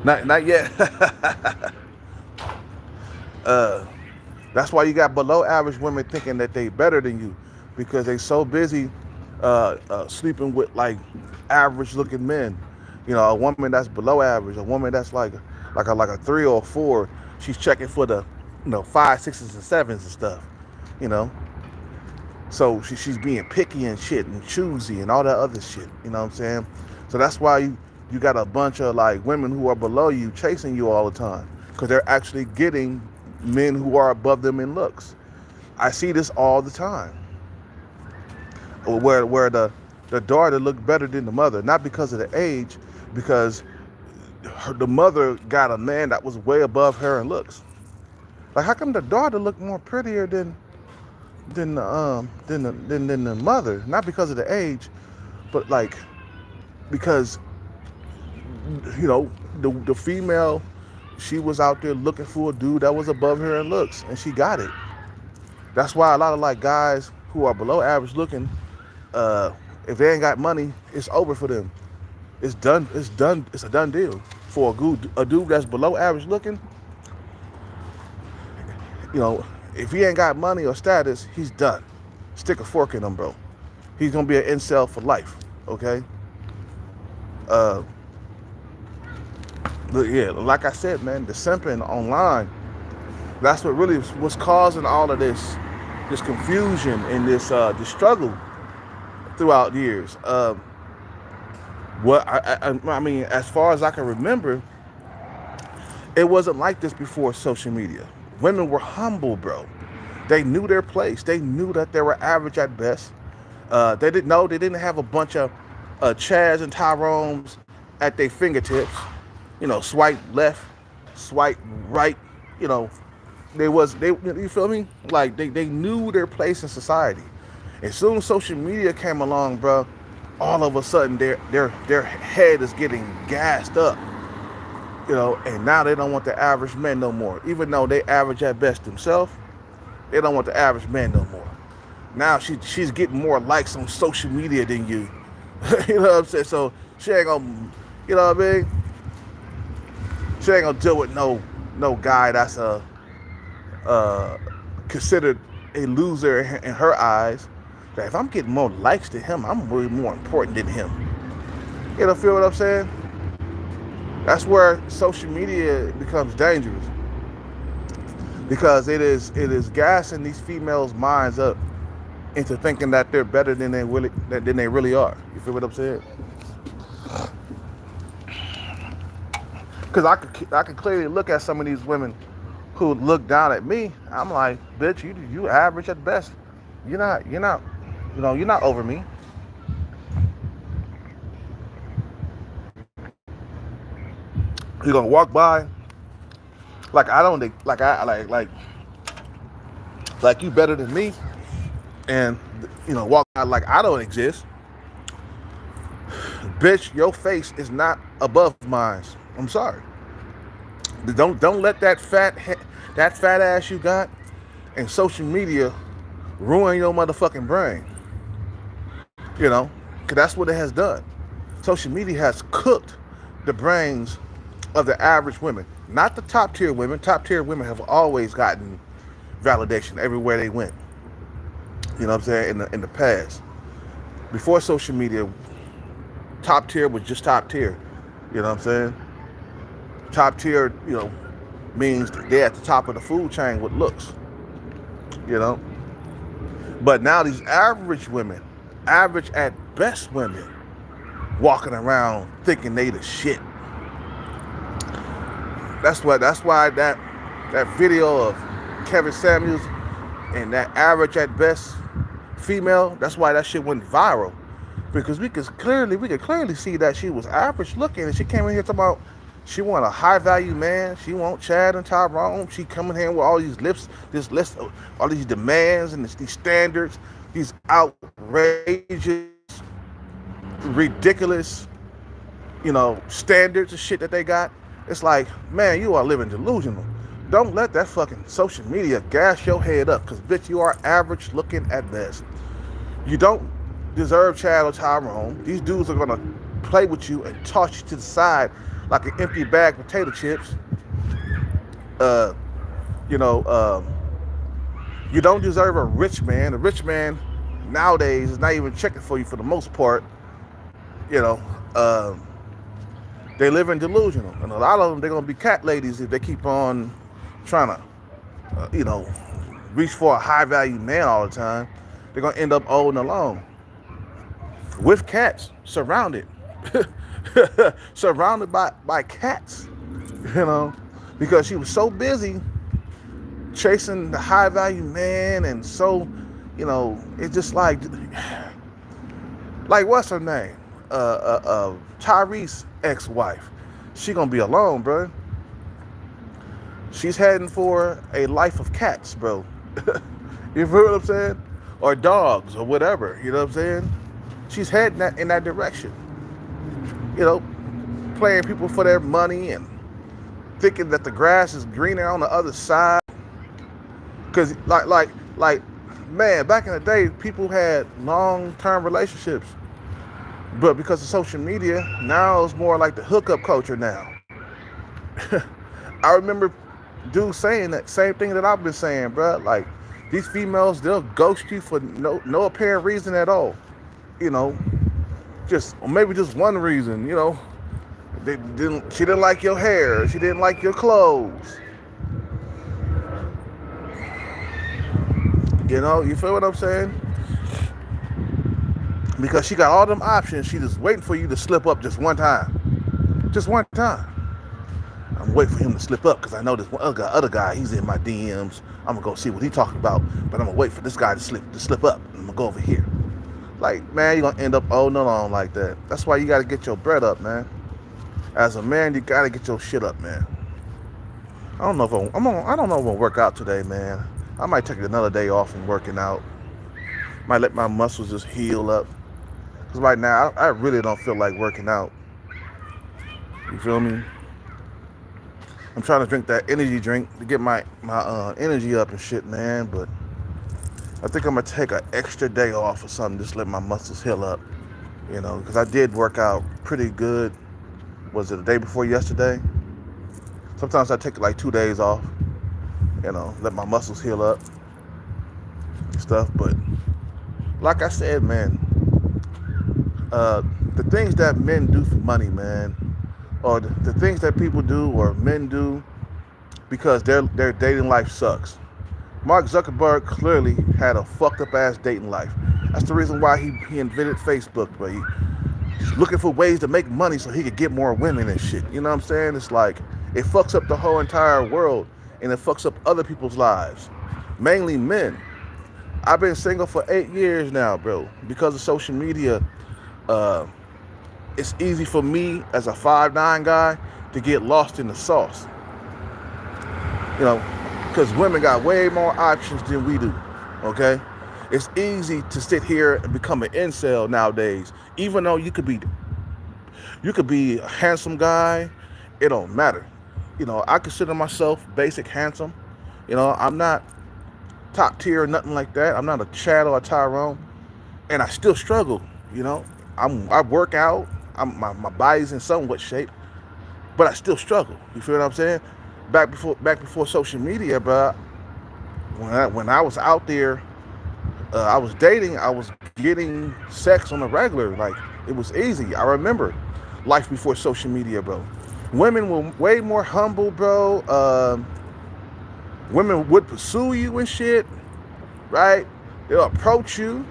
Not yet. That's why you got below average women thinking that they better than you, because they so busy sleeping with like average looking men. A woman that's below average, a woman that's like a 3 or a 4, she's checking for the 5, 6s, and 7s and stuff. So she's being picky and shit and choosy and all that other shit. You know what I'm saying? So that's why you got a bunch of like women who are below you chasing you all the time, because they're actually getting men who are above them in looks. I see this all the time, where the daughter looked better than the mother, not because of the age, because the mother got a man that was way above her in looks. Like, how come the daughter looked more prettier than the mother? Not because of the age, but like because the female, she was out there looking for a dude that was above her in looks, and she got it. That's why a lot of like guys who are below average looking, if they ain't got money, it's over for them. It's done. It's done. It's a done deal for a dude that's below average looking. If he ain't got money or status, he's done. Stick a fork in him, bro. He's gonna be an incel for life. Okay. Yeah, like I said, man, the simping online, that's what really was causing all of this confusion and this struggle throughout years. I mean, as far as I can remember, It wasn't like this before social media. Women were humble, bro. They knew their place. They knew that they were average at best. They didn't know they didn't have a bunch of Chads and Tyrones at their fingertips. You know, swipe left, swipe right. You know, you feel me? Like they knew their place in society. As soon as social media came along, bro, all of a sudden their head is getting gassed up. You know, and now they don't want the average men no more. Even though they average at best themselves, they don't want the average man no more. Now she's getting more likes on social media than you. You know what I'm saying? So she ain't gonna, you know what I mean? She ain't gonna deal with no guy that's considered a loser in her eyes. That if I'm getting more likes than him, I'm really more important than him. You know, feel what I'm saying? That's where social media becomes dangerous, because it is gassing these females' minds up into thinking that they're better than they really are. You feel what I'm saying? Because I could clearly look at some of these women who look down at me. I'm like, bitch, you average at best. You're not over me. You're gonna walk by like you better than me, and walk by like I don't exist. Bitch, your face is not above mine. I'm sorry. Don't let that fat ass you got and social media ruin your motherfucking brain. You know, because that's what it has done. Social media has cooked the brains of the average women, not the top tier women. Top tier women have always gotten validation everywhere they went. You know what I'm saying? In the past, before social media, top tier was just top tier. You know what I'm saying? Top tier, means they're at the top of the food chain with looks. You know? But now these average women, average at best women, walking around thinking they the shit. That's why that video of Kevin Samuels and that average at best female, that's why that shit went viral. Because we could clearly see that she was average looking, and she came in here talking about she want a high value man, she want Chad and Tyrone, she coming here with all these this list of all these demands and these standards, these outrageous, ridiculous, standards and shit that they got. It's like, man, you are living delusional. Don't let that fucking social media gas your head up, because bitch, you are average looking at best. You don't deserve Chad or Tyrone. These dudes are gonna play with you and toss you to the side like an empty bag of potato chips. You don't deserve a rich man. A rich man nowadays is not even checking for you for the most part. They live in delusional, and a lot of them, they're gonna be cat ladies if they keep on trying to, reach for a high value man all the time. They're gonna end up old and alone with cats, surrounded by cats, because she was so busy chasing the high value man, and so, it's just like what's her name? Tyrese's ex-wife. She gonna be alone, bro. She's heading for a life of cats, bro. You feel what I'm saying? Or dogs, or whatever. You know what I'm saying? She's heading in that direction. Playing people for their money and thinking that the grass is greener on the other side. Because, man, back in the day, people had long-term relationships. But because of social media, now it's more like the hookup culture now. I remember dudes saying that same thing that I've been saying, bro. Like, these females, they'll ghost you for no apparent reason at all. Or maybe just one reason, she didn't like your hair, she didn't like your clothes. You feel what I'm saying? Because she got all them options, she just waiting for you to slip up just one time. Just one time. I'm waiting for him to slip up because I know this one other guy, he's in my DMs. I'm gonna go see what he talking about, but I'm gonna wait for this guy to slip up. And I'm gonna go over here. Like, man, you're gonna end up holding on like that. That's why you gotta get your bread up, man. As a man, you gotta get your shit up, man. I don't know if I don't know if I'm gonna work out today, man. I might take another day off from working out. Might let my muscles just heal up. Cause right now, I really don't feel like working out. You feel me? I'm trying to drink that energy drink to get my energy up and shit, man. But I think I'm gonna take an extra day off or something, just let my muscles heal up. You know, because I did work out pretty good. Was it the day before yesterday? Sometimes I take like 2 days off. You know, let my muscles heal up and stuff. But like I said, man, the things that men do for money, man, or the things that people do or men do because their dating life sucks. Mark Zuckerberg clearly had a fucked up ass dating life. That's the reason why he invented Facebook, but he's looking for ways to make money so he could get more women and shit. You know what I'm saying? It's like, it fucks up the whole entire world and it fucks up other people's lives, mainly men. I've been single for 8 years now, bro. Because of social media, it's easy for me as a 5'9" guy to get lost in the sauce. You know, because women got way more options than we do, okay? It's easy to sit here and become an incel nowadays. Even though you could be a handsome guy, it don't matter. You know, I consider myself basic handsome. You know, I'm not top tier or nothing like that. I'm not a Chad or a Tyrone. And I still struggle, you know. I work out. My body's in somewhat shape. But I still struggle. You feel what I'm saying? Back before social media, bro, when I was out there, I was dating, I was getting sex on a regular. Like, it was easy. I remember life before social media, bro. Women were way more humble, bro. Women would pursue you and shit, right? They'll approach you.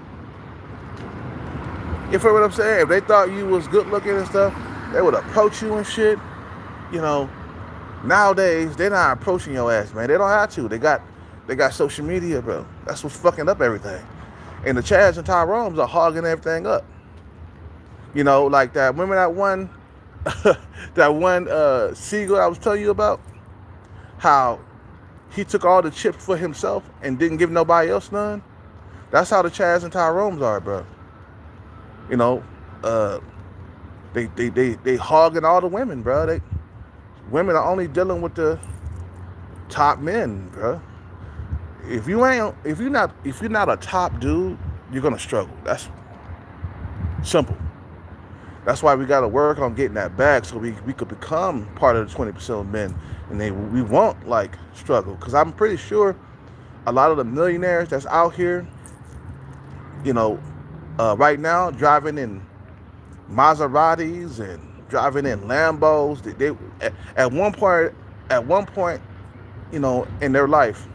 You feel what I'm saying? If they thought you was good looking and stuff, they would approach you and shit. You know, nowadays they're not approaching your ass, man. They don't have to. They got social media, bro. That's what's fucking up everything. And the Chads and Tyrones are hogging everything up. You know, like that. Remember that one Seagull I was telling you about? How he took all the chips for himself and didn't give nobody else none? That's how the Chads and Tyrones are, bro. You know, they hogging all the women, bro. Women are only dealing with the top men, bro. If you're not a top dude, you're gonna struggle. That's simple. That's why we gotta work on getting that back so we could become part of the 20% of men, and we won't like struggle. Cause I'm pretty sure a lot of the millionaires that's out here, you know, right now driving in Maseratis and driving in Lambos, they at one point, you know, in their life,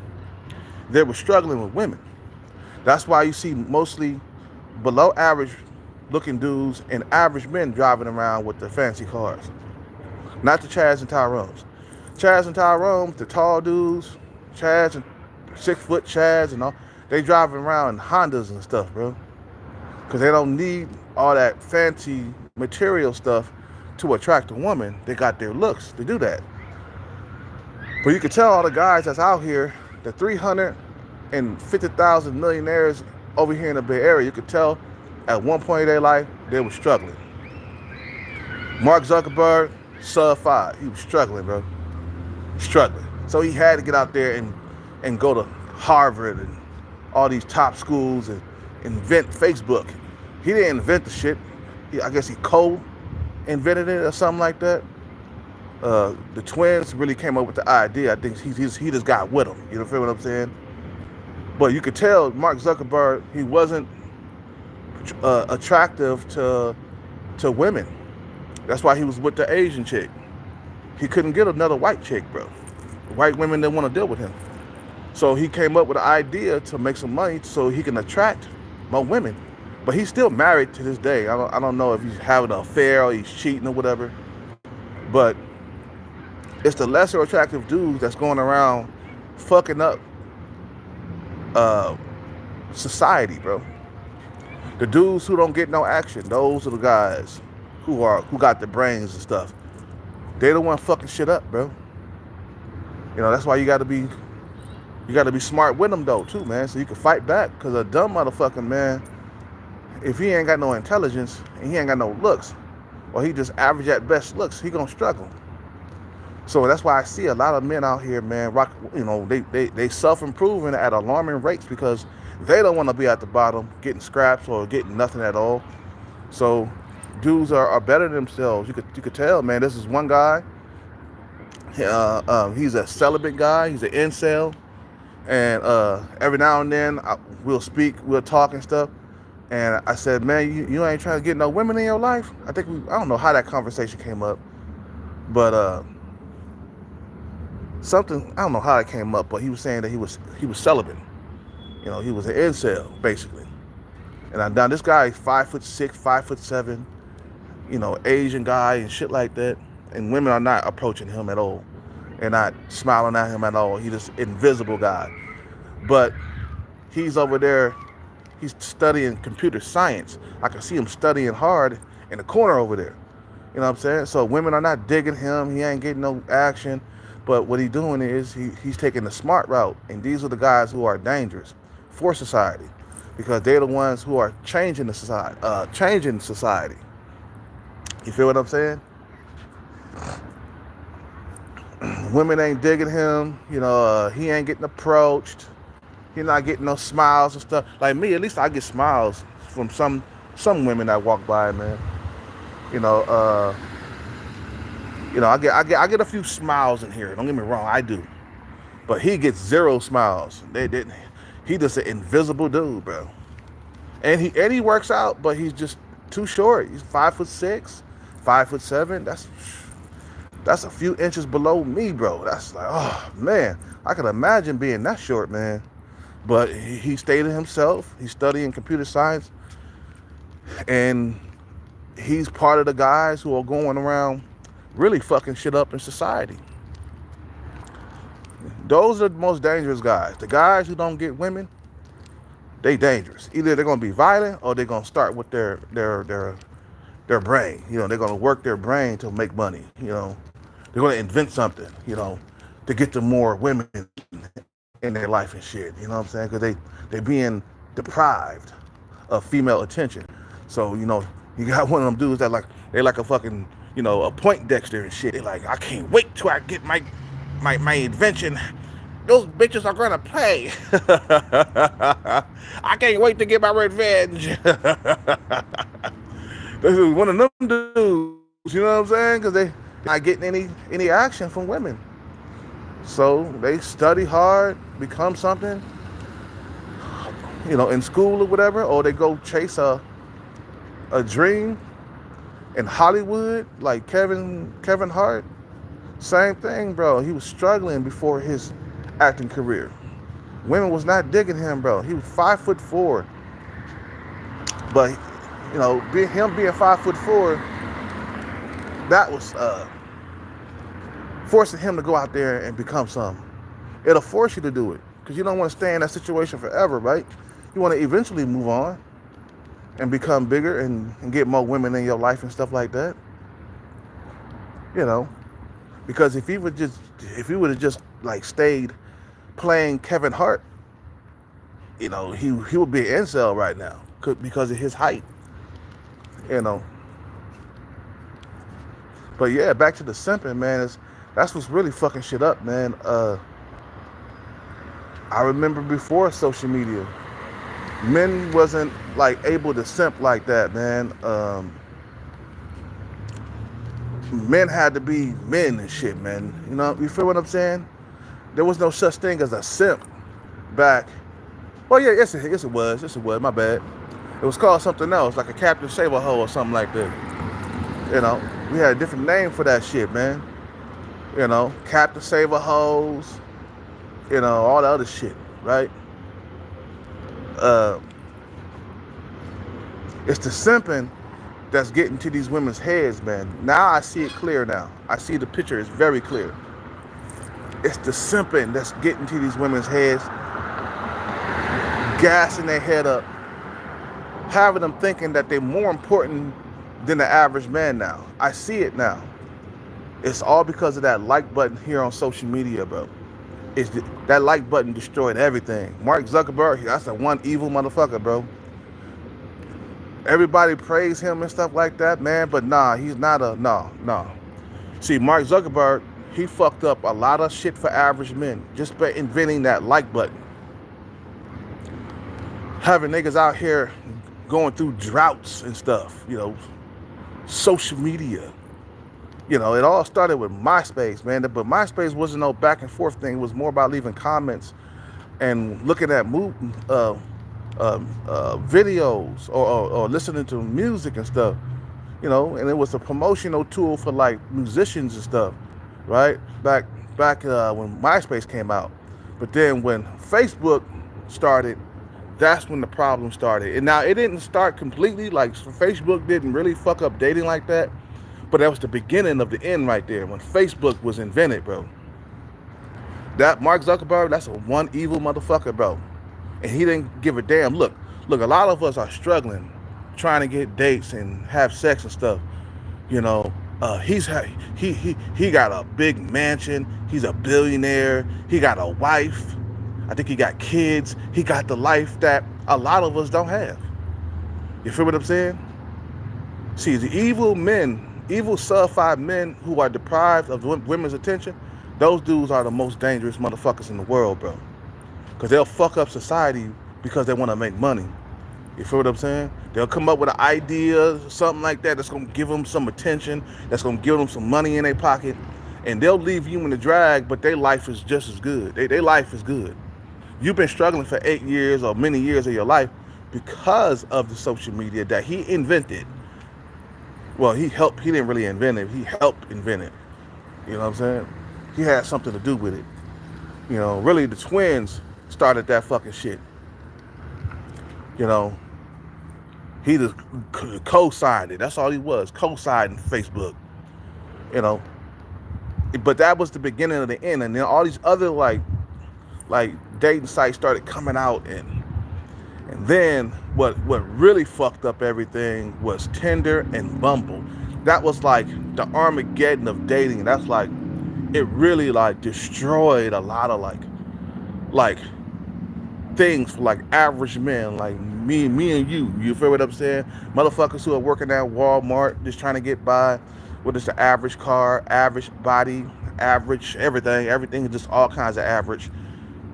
they were struggling with women. That's why you see mostly below average looking dudes and average men driving around with the fancy cars. Not the Chads and Tyrones. Chads and Tyrones, the tall dudes, Chads and 6-foot Chads and all, they driving around in Hondas and stuff, bro. Because they don't need all that fancy material stuff to attract a woman. They got their looks to do that. But you can tell all the guys that's out here, the 350,000 millionaires over here in the Bay Area, you could tell at one point in their life, they were struggling. Mark Zuckerberg, sub 5. He was struggling, bro. Struggling. So he had to get out there and go to Harvard and all these top schools and invent Facebook. He didn't invent the shit. I guess he co-invented it or something like that. The twins really came up with the idea. I think he just got with them. You know, feel what I'm saying? But you could tell Mark Zuckerberg, he wasn't attractive to women. That's why he was with the Asian chick. He couldn't get another white chick, bro. White women didn't want to deal with him. So he came up with an idea to make some money so he can attract more women. But he's still married to this day. I don't know if he's having an affair or he's cheating or whatever. But It's the lesser attractive dudes that's going around fucking up uh, society, bro. The dudes who don't get no action, those are the guys who got the brains and stuff. They the one fucking shit up, bro. That's why you gotta be smart with them though too, man, so you can fight back. Cause a dumb motherfucking man, if he ain't got no intelligence and he ain't got no looks, or he just average at best looks, he gonna struggle. So that's why I see a lot of men out here, man, they self-improving at alarming rates because they don't want to be at the bottom getting scraps or getting nothing at all. So dudes are better than themselves. You could tell, man. This is one guy. He's a celibate guy. He's an incel, and every now and then we'll speak, we'll talk and stuff. And I said, man, you ain't trying to get no women in your life. I don't know how that conversation came up, but something, I don't know how it came up, but he was saying that he was celibate. He was an incel basically. And now this guy is 5'6", 5'7", Asian guy and shit like that. And women are not approaching him at all. They're not smiling at him at all. He's just invisible guy. But he's over there, he's studying computer science. I can see him studying hard in the corner over there. You know what I'm saying? So women are not digging him. He ain't getting no action. But what he's doing is he's taking the smart route. And these are the guys who are dangerous for society, because they're the ones who are changing the society. You feel what I'm saying? Women ain't digging him. He ain't getting approached. He not getting no smiles and stuff. Like me, at least I get smiles from some women that walk by, man. I get a few smiles in here. Don't get me wrong, I do. But he gets zero smiles. He just an invisible dude, bro. And he works out, but he's just too short. He's 5'6", 5'7". That's a few inches below me, bro. That's like, oh man, I can imagine being that short, man. But he stayed in himself. He's studying computer science, and he's part of the guys who are going around really fucking shit up in society. Those are the most dangerous guys. The guys who don't get women, they dangerous. Either they're gonna be violent or they're gonna start with their brain. They're gonna work their brain to make money. They're gonna invent something, to get to more women in their life and shit. You know what I'm saying? Because they're being deprived of female attention. So you got one of them dudes that they like a fucking a point Dexter and shit. They like, I can't wait till I get my invention. Those bitches are gonna pay. I can't wait to get my revenge. This is one of them dudes, you know what I'm saying? Because they not getting any action from women. So they study hard, become something, in school or whatever, or they go chase a dream in Hollywood, like Kevin Hart. Same thing, bro. He was struggling before his acting career. Women was not digging him, bro. He was 5'4", but being 5'4", that was forcing him to go out there and become something. It'll force you to do it because you don't want to stay in that situation forever, right? You want to eventually move on and become bigger and get more women in your life and stuff like that. Because if he would have just like stayed playing Kevin Hart, he would be an incel right now because of his height. But yeah, back to the simping, man. That's what's really fucking shit up, man. I remember before social media, men wasn't like able to simp like that, man. Men had to be men and shit, man. You feel what I'm saying? There was no such thing as a simp back. Well, yeah, yes it was. Yes, it was. My bad. It was called something else, like a Captain Save-A-Hoe or something like that. We had a different name for that shit, man. Captain Save-A-Hoes, all the other shit, right? It's the simping that's getting to these women's heads, man. Now I see it clear now. I see the picture is very clear. It's the simping that's getting to these women's heads, gassing their head up, having them thinking that they're more important than the average man now. I see it now. It's all because of that like button here on social media, bro. That like button destroyed everything. Mark Zuckerberg, that's the one evil motherfucker, bro. Everybody praise him and stuff like that, man, but nah, he's not a, no. See, Mark Zuckerberg, he fucked up a lot of shit for average men just by inventing that like button. Having niggas out here going through droughts and stuff, social media. It all started with MySpace, man, but MySpace wasn't no back and forth thing. It was more about leaving comments and looking at videos or listening to music and stuff, and it was a promotional tool for like musicians and stuff, right? Back when MySpace came out. But then when Facebook started, that's when the problem started. And now it didn't start completely, like Facebook didn't really fuck up dating like that, but that was the beginning of the end right there when Facebook was invented, bro. That Mark Zuckerberg, that's a one evil motherfucker, bro. And he didn't give a damn. Look, a lot of us are struggling, trying to get dates and have sex and stuff. He got a big mansion. He's a billionaire. He got a wife. I think he got kids. He got the life that a lot of us don't have. You feel what I'm saying? See, the evil certified men who are deprived of women's attention, those dudes are the most dangerous motherfuckers in the world, bro. Because they'll fuck up society because they want to make money. You feel what I'm saying? They'll come up with an idea, something like that, that's going to give them some attention, that's going to give them some money in their pocket, and they'll leave you in the drag, but their life is just as good. Their life is good. You've been struggling for 8 years or many years of your life because of the social media that he invented. Well, he didn't really invent it. He helped invent it. You know what I'm saying? He had something to do with it. Really the twins started that fucking shit. He just co-signed it. That's all he was, co-signing Facebook. But that was the beginning of the end. And then all these other like dating sites started coming out, and then what really fucked up everything was Tinder and Bumble. That was like the Armageddon of dating. That's like, it really like destroyed a lot of like things for like average men like me and you. You feel what I'm saying? Motherfuckers who are working at Walmart just trying to get by with just the average car, average body, average everything is just all kinds of average.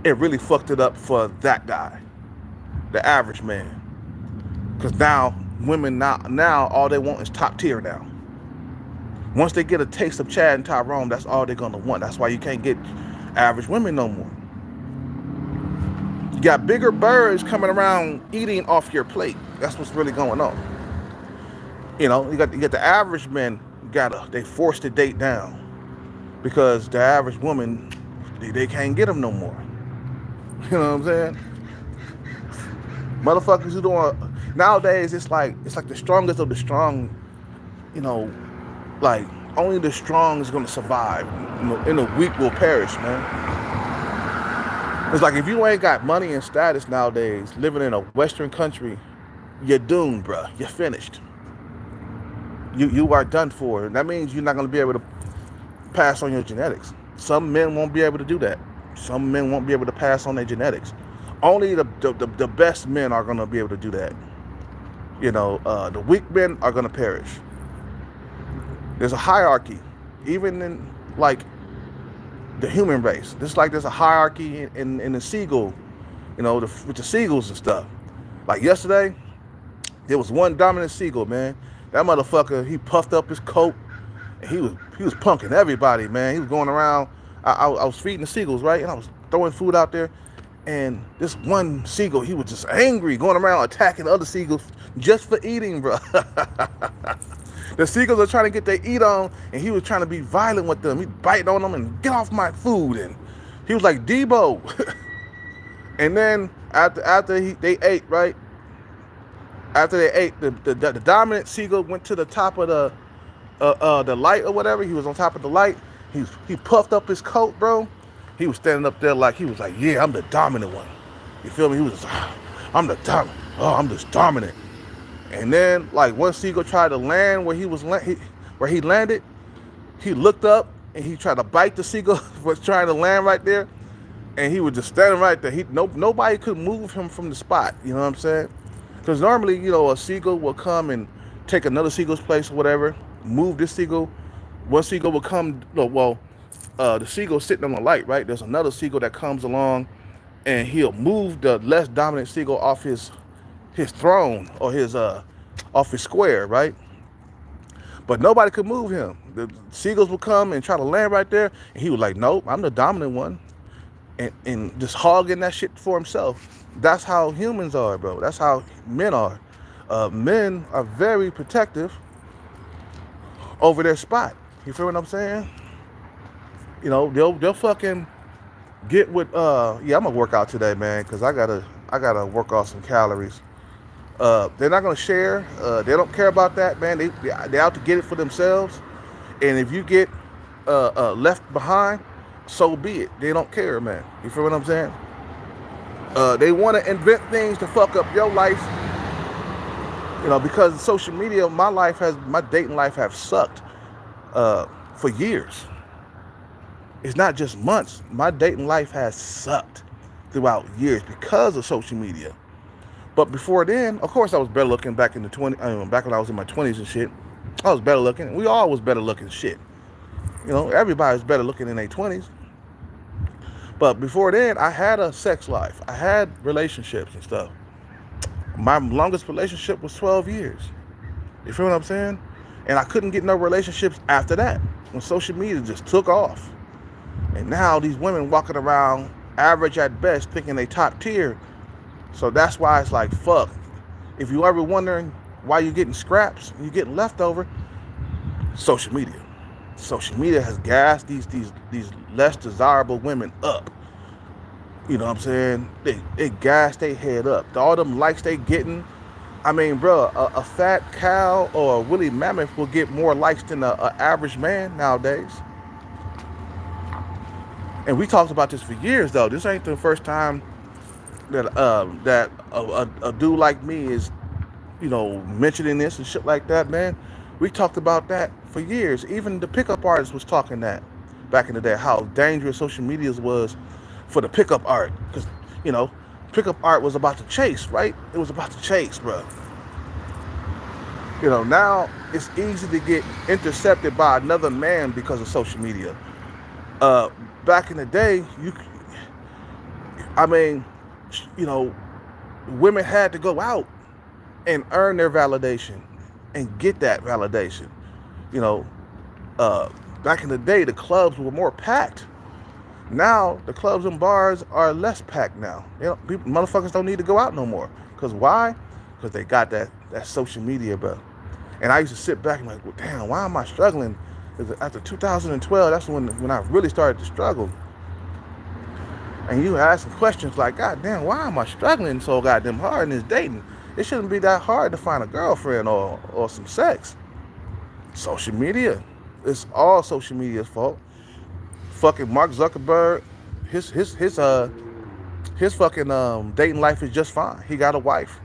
It really fucked it up for that guy, the average man. Because now women now all they want is top tier now. Once they get a taste of Chad and Tyrone, that's all they're gonna want. That's why you can't get average women no more. You got bigger birds coming around eating off your plate. That's what's really going on. You got the average men they forced the date down because the average woman they can't get them no more. You know what I'm saying? Motherfuckers who doing nowadays, it's like the strongest of the strong. Like only the strong is gonna survive. And the weak will perish, man. It's like if you ain't got money and status nowadays, living in a Western country, you're doomed, bruh. You're finished. You are done for. That means you're not gonna be able to pass on your genetics. Some men won't be able to do that. Some men won't be able to pass on their genetics. Only the best men are gonna be able to do that. The weak men are gonna perish. There's a hierarchy, even in like the human race. Just like there's a hierarchy in the seagull, with the seagulls and stuff. Like yesterday, there was one dominant seagull, man. That motherfucker, he puffed up his coat, and he was punking everybody, man. He was going around. I was feeding the seagulls, right? And I was throwing food out there. And this one seagull, he was just angry, going around attacking other seagulls just for eating, bro. The seagulls are trying to get their eat on, and he was trying to be violent with them. He biting on them and get off my food. And he was like, Debo. And then after they ate, right? After they ate, the dominant seagull went to the top of the light or whatever. He was on top of the light. He puffed up his coat, bro. He was standing up there like he was like, yeah, I'm the dominant one. You feel me? He was, I'm the dominant. Oh, I'm just dominant. And then, like, one seagull tried to land where where he landed, he looked up and he tried to bite the seagull was trying to land right there, and he was just standing right there. Nobody could move him from the spot. You know what I'm saying? Because normally, you know, a seagull will come and take another seagull's place or whatever, move this seagull. One seagull will come. The seagull sitting on the light, right? There's another seagull that comes along, and he'll move the less dominant seagull off his throne or his off his square, right? But nobody could move him. The seagulls would come and try to land right there, and he was like, nope, I'm the dominant one, and just hogging that shit for himself. That's how humans are, bro. That's how men are. Men are very protective over their spot. You feel what I'm saying? You know, they'll fucking get with yeah, I'm gonna work out today, man, because I gotta work off some calories. They're not gonna share. They don't care about that, man. They out to get it for themselves. And if you get left behind, so be it. They don't care, man. You feel what I'm saying? They want to invent things to fuck up your life. You know, because of social media, my dating life have sucked for years. It's not just months. My dating life has sucked throughout years because of social media. But before then, of course, I was better looking back in the back when I was in my 20s and shit. I was better looking. We all was better looking shit. You know, everybody's better looking in their 20s. But before then, I had a sex life. I had relationships and stuff. My longest relationship was 12 years. You feel what I'm saying? And I couldn't get no relationships after that when social media just took off. And now these women walking around average at best thinking they top tier. So that's why it's like, fuck. If you ever wondering why you're getting scraps and you're getting leftover, social media. Social media has gassed these less desirable women up. You know what I'm saying? They gas their head up. All them likes they getting. I mean, bro, a fat cow or a woolly mammoth will get more likes than a average man nowadays. And we talked about this for years, though. This ain't the first time that a dude like me is, you know, mentioning this and shit like that, man. We talked about that for years. Even the pickup artist was talking that back in the day, how dangerous social media was for the pickup art. Because, you know, pickup art was about to chase, right? It was about to chase, bro. You know, now it's easy to get intercepted by another man because of social media. Back in the day, you know, women had to go out and earn their validation and get that validation. You know, back in the day, the clubs were more packed. Now, the clubs and bars are less packed now. You know, motherfuckers don't need to go out no more. Because why? Because they got that social media, bro. And I used to sit back and like, well, damn, why am I struggling? After 2012, that's when I really started to struggle. And you asking questions like, God damn, why am I struggling so goddamn hard in this dating? It shouldn't be that hard to find a girlfriend or some sex. Social media. It's all social media's fault. Fucking Mark Zuckerberg, his fucking dating life is just fine. He got a wife.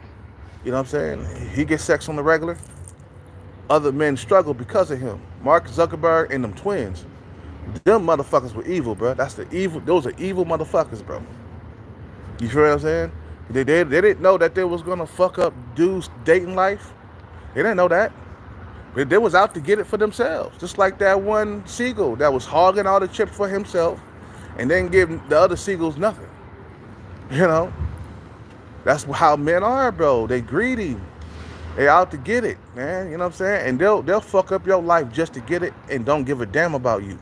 You know what I'm saying? He gets sex on the regular. Other men struggle because of him. Mark Zuckerberg and them twins. Them motherfuckers were evil, bro. Those are evil motherfuckers, bro. You feel what I'm saying? They didn't know that they was gonna fuck up dudes' dating life. They didn't know that. They was out to get it for themselves. Just like that one seagull that was hogging all the chips for himself and then giving the other seagulls nothing. You know? That's how men are, bro. They greedy. They out to get it, man. You know what I'm saying? And they'll fuck up your life just to get it and don't give a damn about you.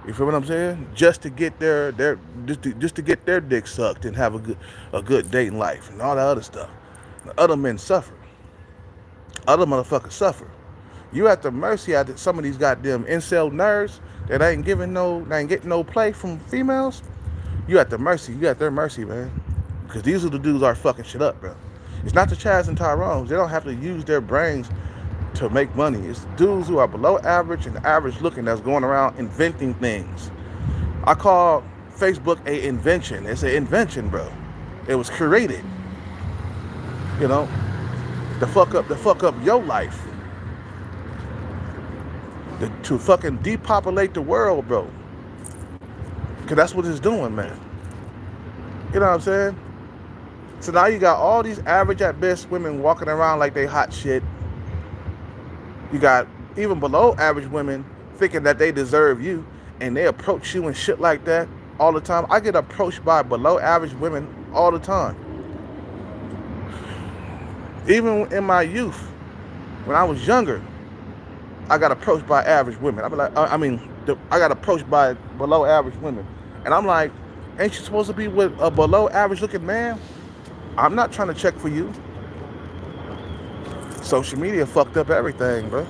You feel what I'm saying? Just to get just to get their dick sucked and have a good dating life and all that other stuff. The other men suffer. Other motherfuckers suffer. You at the mercy of some of these goddamn incel nerds that ain't getting no play from females. You at their mercy, man. Because these are the dudes that are fucking shit up, bro. It's not the Chads and Tyrones. They don't have to use their brains to make money. It's dudes who are below average and average looking that's going around inventing things. I call Facebook a invention. It's an invention, bro. It was created, you know, to fuck up your life, to fucking depopulate the world, bro. Cause that's what it's doing, man. You know what I'm saying? So now you got all these average at best women walking around like they hot shit. You got even below average women thinking that they deserve you, and they approach you and shit like that all the time. I get approached by below average women all the time. Even in my youth, when I was younger, I got approached by average women. I got approached by below average women. And I'm like, ain't you supposed to be with a below average looking man? I'm not trying to check for you. Social media fucked up everything, bro.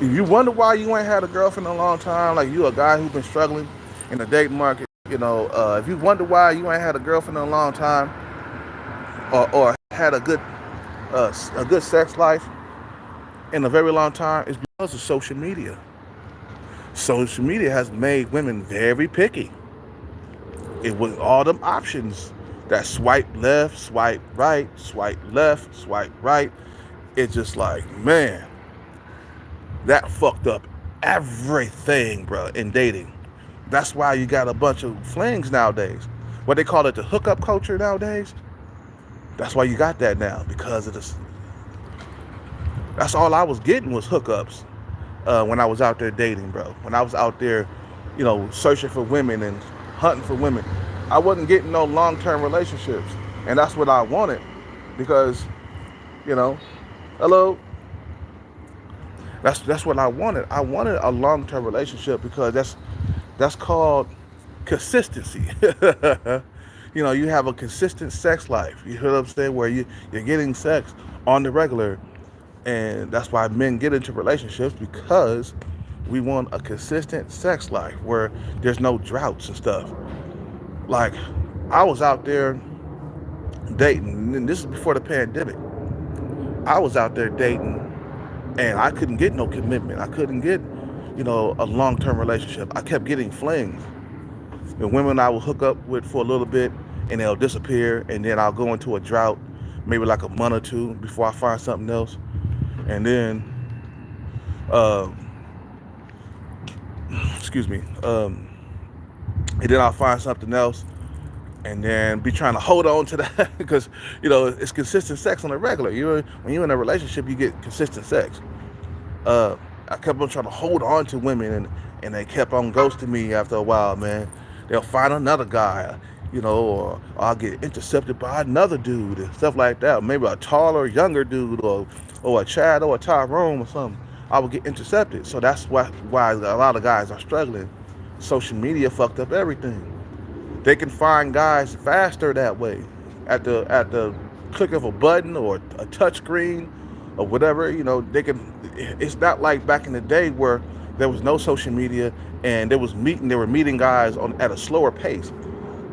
If you wonder why you ain't had a girlfriend in a long time, like you a guy who's been struggling in the dating market, if you wonder why you ain't had a girlfriend in a long time, or had a good sex life in a very long time, it's because of social media. Social media has made women very picky. It was all them options that swipe left, swipe right, swipe left, swipe right. It's just like, man, that fucked up everything, bro, in dating. That's why you got a bunch of flings nowadays. What they call it, the hookup culture nowadays. That's why you got that now, because of this. That's all I was getting was hookups when I was out there dating, bro. When I was out there, searching for women and hunting for women. I wasn't getting no long-term relationships. And that's what I wanted. Because, hello? That's what I wanted. I wanted a long-term relationship because that's called consistency. You have a consistent sex life. You hear what I'm saying? Where you're getting sex on the regular. And that's why men get into relationships, because we want a consistent sex life where there's no droughts and stuff. Like, I was out there dating, and this is before the pandemic. I was out there dating, and I couldn't get no commitment. I couldn't get, a long-term relationship. I kept getting flings. The women I would hook up with for a little bit, and they'll disappear, and then I'll go into a drought, maybe like a month or two before I find something else. And then, and then I'll find something else, and then be trying to hold on to that because, it's consistent sex on the regular. When you're in a relationship, you get consistent sex. I kept on trying to hold on to women, and they kept on ghosting me after a while, man. They'll find another guy, or I'll get intercepted by another dude and stuff like that. Maybe a taller, younger dude, or a Chad or a Tyrone or something. I would get intercepted. So that's why a lot of guys are struggling. Social media fucked up everything. They can find guys faster that way, at the click of a button or a touch screen or whatever. They can. It's not like back in the day where there was no social media and they were meeting guys at a slower pace.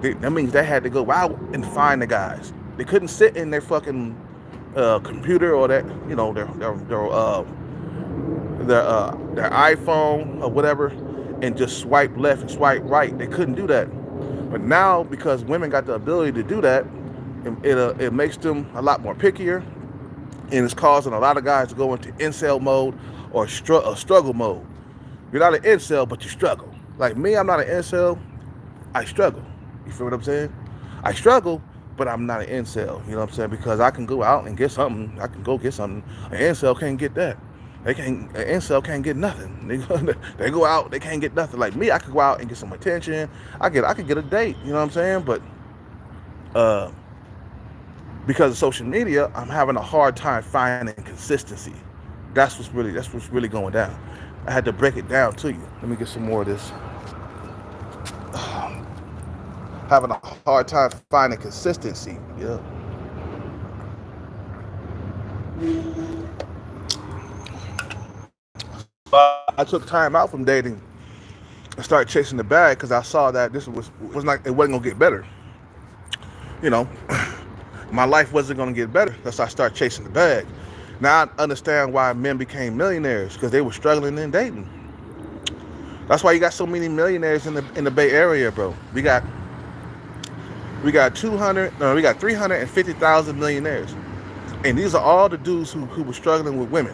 That means they had to go out and find the guys. They couldn't sit in their fucking computer or that, their iPhone or whatever, and just swipe left and swipe right. They couldn't do that. But now, because women got the ability to do that, it makes them a lot more pickier, and it's causing a lot of guys to go into incel mode or struggle mode. You're not an incel, but you struggle. Like me, I'm not an incel. I struggle. You feel what I'm saying? I struggle, but I'm not an incel. You know what I'm saying? Because I can go out and get something. I can go get something. An incel can't get that. An incel can't get nothing. They go out, they can't get nothing. Like me, I could go out and get some attention. I could get a date. You know what I'm saying? But because of social media, I'm having a hard time finding consistency. That's what's really going down. I had to break it down to you. Let me get some more of this. Having a hard time finding consistency. Yeah. I took time out from dating and started chasing the bag because I saw that this was not, it wasn't gonna get better. My life wasn't gonna get better unless I started chasing the bag. Now I understand why men became millionaires, because they were struggling in dating. That's why you got so many millionaires in the Bay Area, bro. We got 350,000 millionaires. And these are all the dudes who were struggling with women.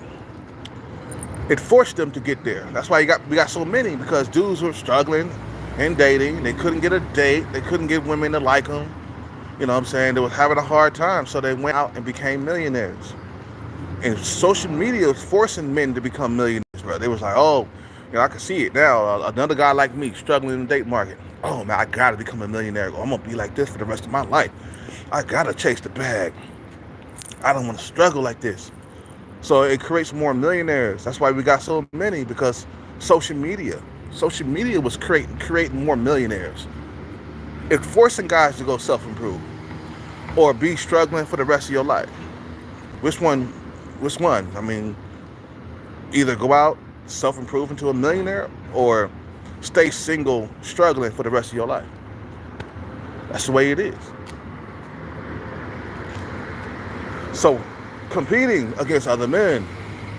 It forced them to get there. That's why we got so many, because dudes were struggling and dating. They couldn't get a date. They couldn't get women to like them. You know what I'm saying? They was having a hard time, so they went out and became millionaires. And social media is forcing men to become millionaires, bro. They was like, oh, I can see it now. Another guy like me struggling in the date market. Oh, man, I got to become a millionaire. I'm going to be like this for the rest of my life. I got to chase the bag. I don't want to struggle like this. So it creates more millionaires. That's why we got so many, because social media was creating more millionaires. It's forcing guys to go self-improve or be struggling for the rest of your life. Which one? I mean, either go out, self-improve into a millionaire, or stay single, struggling for the rest of your life. That's the way it is. So, competing against other men,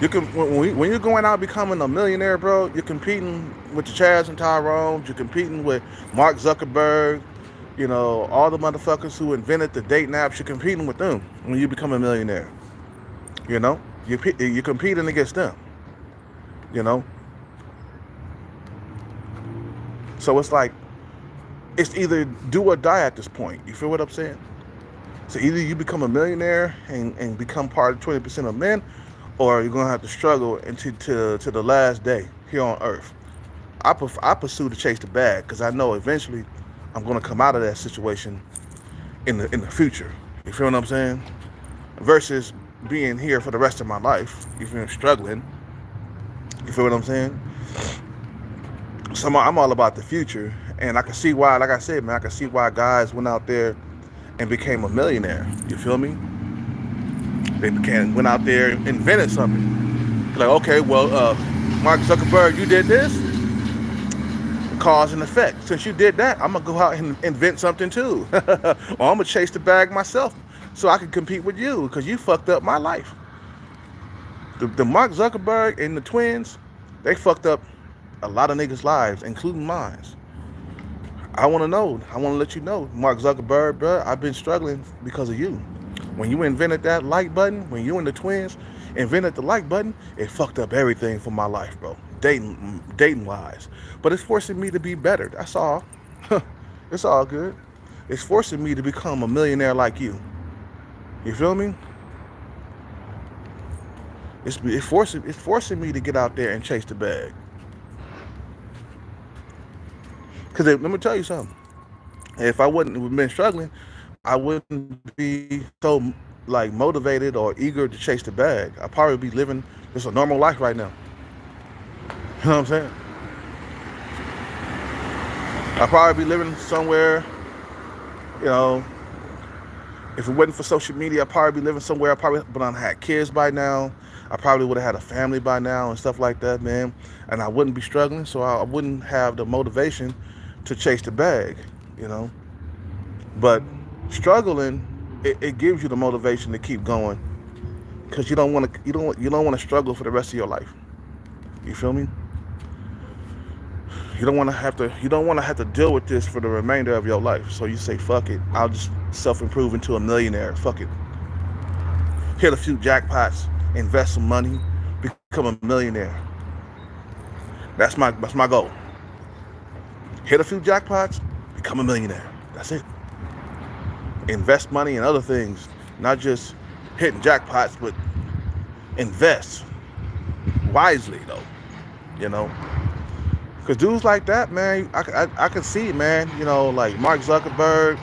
you can when you're going out becoming a millionaire, bro, you're competing with the Chads and Tyrones, you're competing with Mark Zuckerberg, all the motherfuckers who invented the dating apps. You're competing with them when you become a millionaire. You're competing against them. So it's like, it's either do or die at this point. You feel what I'm saying? So either you become a millionaire and become part of 20% of men, or you're gonna have to struggle into to the last day here on Earth. I pursue to chase the bag, because I know eventually I'm gonna come out of that situation in the future. You feel what I'm saying? Versus being here for the rest of my life, you feel, struggling. You feel what I'm saying? So I'm all about the future, and I can see why. Like I said, man, I can see why guys went out there and became a millionaire. You feel me? They went out there and invented something. Like, okay, well, Mark Zuckerberg, you did this? Cause and effect. Since you did that, I'm going to go out and invent something too. Or I'm going to chase the bag myself so I can compete with you, because you fucked up my life. The Mark Zuckerberg and the twins, they fucked up a lot of niggas' lives, including mine. I want to let you know, Mark Zuckerberg, bro, I've been struggling because of you. When you invented that like button, when you and the twins invented the like button, it fucked up everything for my life, bro. Dating wise. But it's forcing me to be better. That's all. It's all good. It's forcing me to become a millionaire like you. You feel me? It's forcing me to get out there and chase the bag. Because let me tell you something. If I wouldn't have been struggling, I wouldn't be so motivated or eager to chase the bag. I'd probably be living just a normal life right now. You know what I'm saying? I'd probably be living somewhere, if it wasn't for social media, I'd probably be living somewhere. I probably would have had kids by now. I probably would have had a family by now and stuff like that, man. And I wouldn't be struggling, so I wouldn't have the motivation to chase the bag, But struggling, it gives you the motivation to keep going, because you don't want to struggle for the rest of your life. You feel me? You don't want to have to deal with this for the remainder of your life. So you say, fuck it, I'll just self-improve into a millionaire. Fuck it. Hit a few jackpots, invest some money, become a millionaire. That's my goal. Hit a few jackpots, become a millionaire. That's it. Invest money in other things, not just hitting jackpots, but invest wisely, though. Because dudes like that, man, I can see it, man. Like Mark Zuckerberg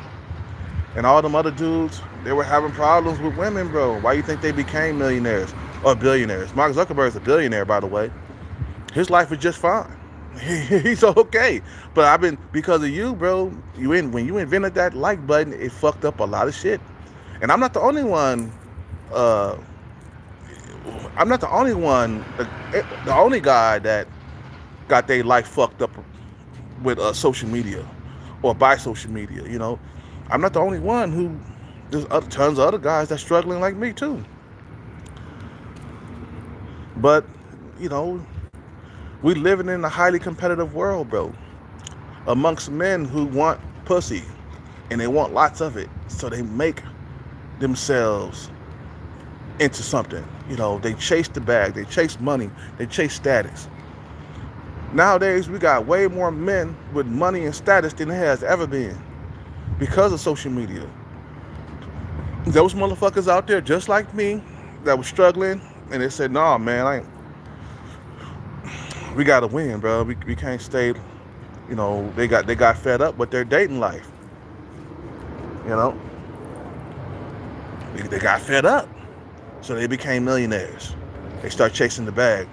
and all them other dudes, they were having problems with women, bro. Why you think they became millionaires or billionaires? Mark Zuckerberg's a billionaire, by the way. His life is just fine. He's okay. But because of you, bro, when you invented that like button, it fucked up a lot of shit. And I'm not the only one. The only guy that got their life fucked up with social media or by social media. I'm not the only one there's tons of other guys that's struggling like me too. But We living in a highly competitive world, bro. Amongst men who want pussy and they want lots of it. So they make themselves into something. You know, they chase the bag, they chase money, they chase status. Nowadays, we got way more men with money and status than there has ever been because of social media. Those motherfuckers out there just like me that was struggling and they said, nah, man, we gotta win, bro. We can't stay, you know, they got fed up with their dating life. You know? They got fed up. So they became millionaires. They start chasing the bag.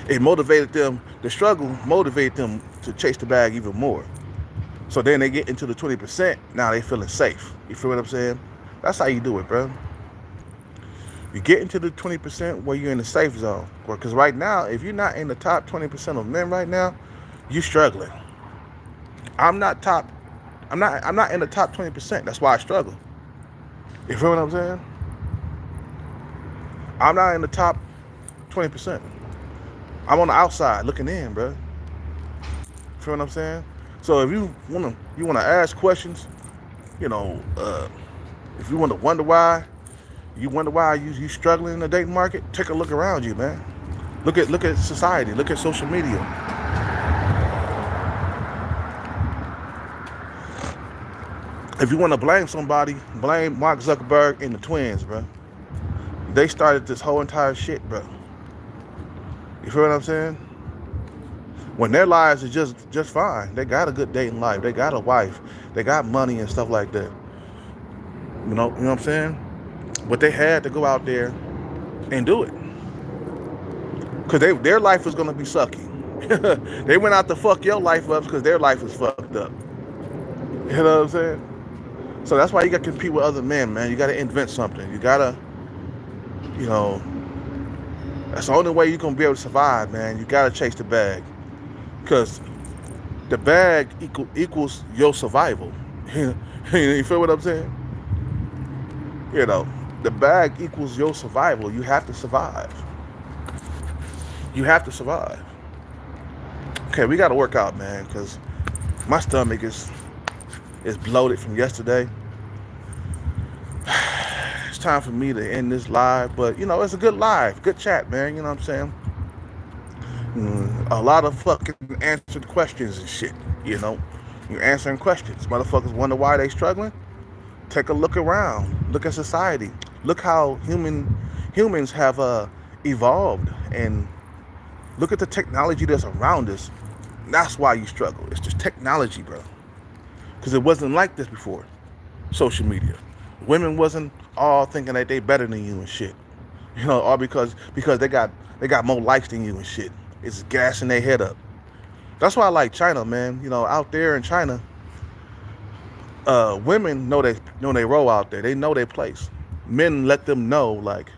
It motivated them, the struggle motivated them to chase the bag even more. So then they get into the 20%, now they feeling safe. You feel what I'm saying? That's how you do it, bro. You get into the 20% where you're in the safe zone. Because right now, if you're not in the top 20% of men right now, you're struggling. I'm not in the top 20%. That's why I struggle. You feel what I'm saying? I'm not in the top 20%. I'm on the outside looking in, bro. Feel what I'm saying? So if you wanna ask questions, you know, if you want to wonder why you struggling in the dating market, take a look around you, man. Look at society. Look at social media. If you want to blame somebody, blame Mark Zuckerberg and the twins, bro. They started this whole entire shit, bro. You feel what I'm saying? When their lives are just fine. They got a good dating life. They got a wife. They got money and stuff like that. You know what I'm saying? But they had to go out there and do it. Because their life was going to be sucky. They went out to fuck your life up because their life was fucked up. You know what I'm saying? So that's why you got to compete with other men, man. You got to invent something. You got to, you know, that's the only way you're going to be able to survive, man. You got to chase the bag. Because the bag equals your survival. You feel what I'm saying? You know, the bag equals your survival. You have to survive. You have to survive. Okay, we got to work out, man, because my stomach is bloated from yesterday. It's time for me to end this live, but, you know, it's a good live, good chat, man, you know what I'm saying? A lot of fucking answered questions and shit, you know? You're answering questions. Motherfuckers wonder why they struggling. Take a look around. Look at society. Look how humans have evolved, and look at the technology that's around us. That's why you struggle. It's just technology, bro. Because it wasn't like this before. Social media. Women wasn't all thinking that they better than you and shit. You know, all because they got more likes than you and shit. It's gassing their head up. That's why I like China, man. You know, out there in China, women know they role out there. They know their place. Men let them know, like,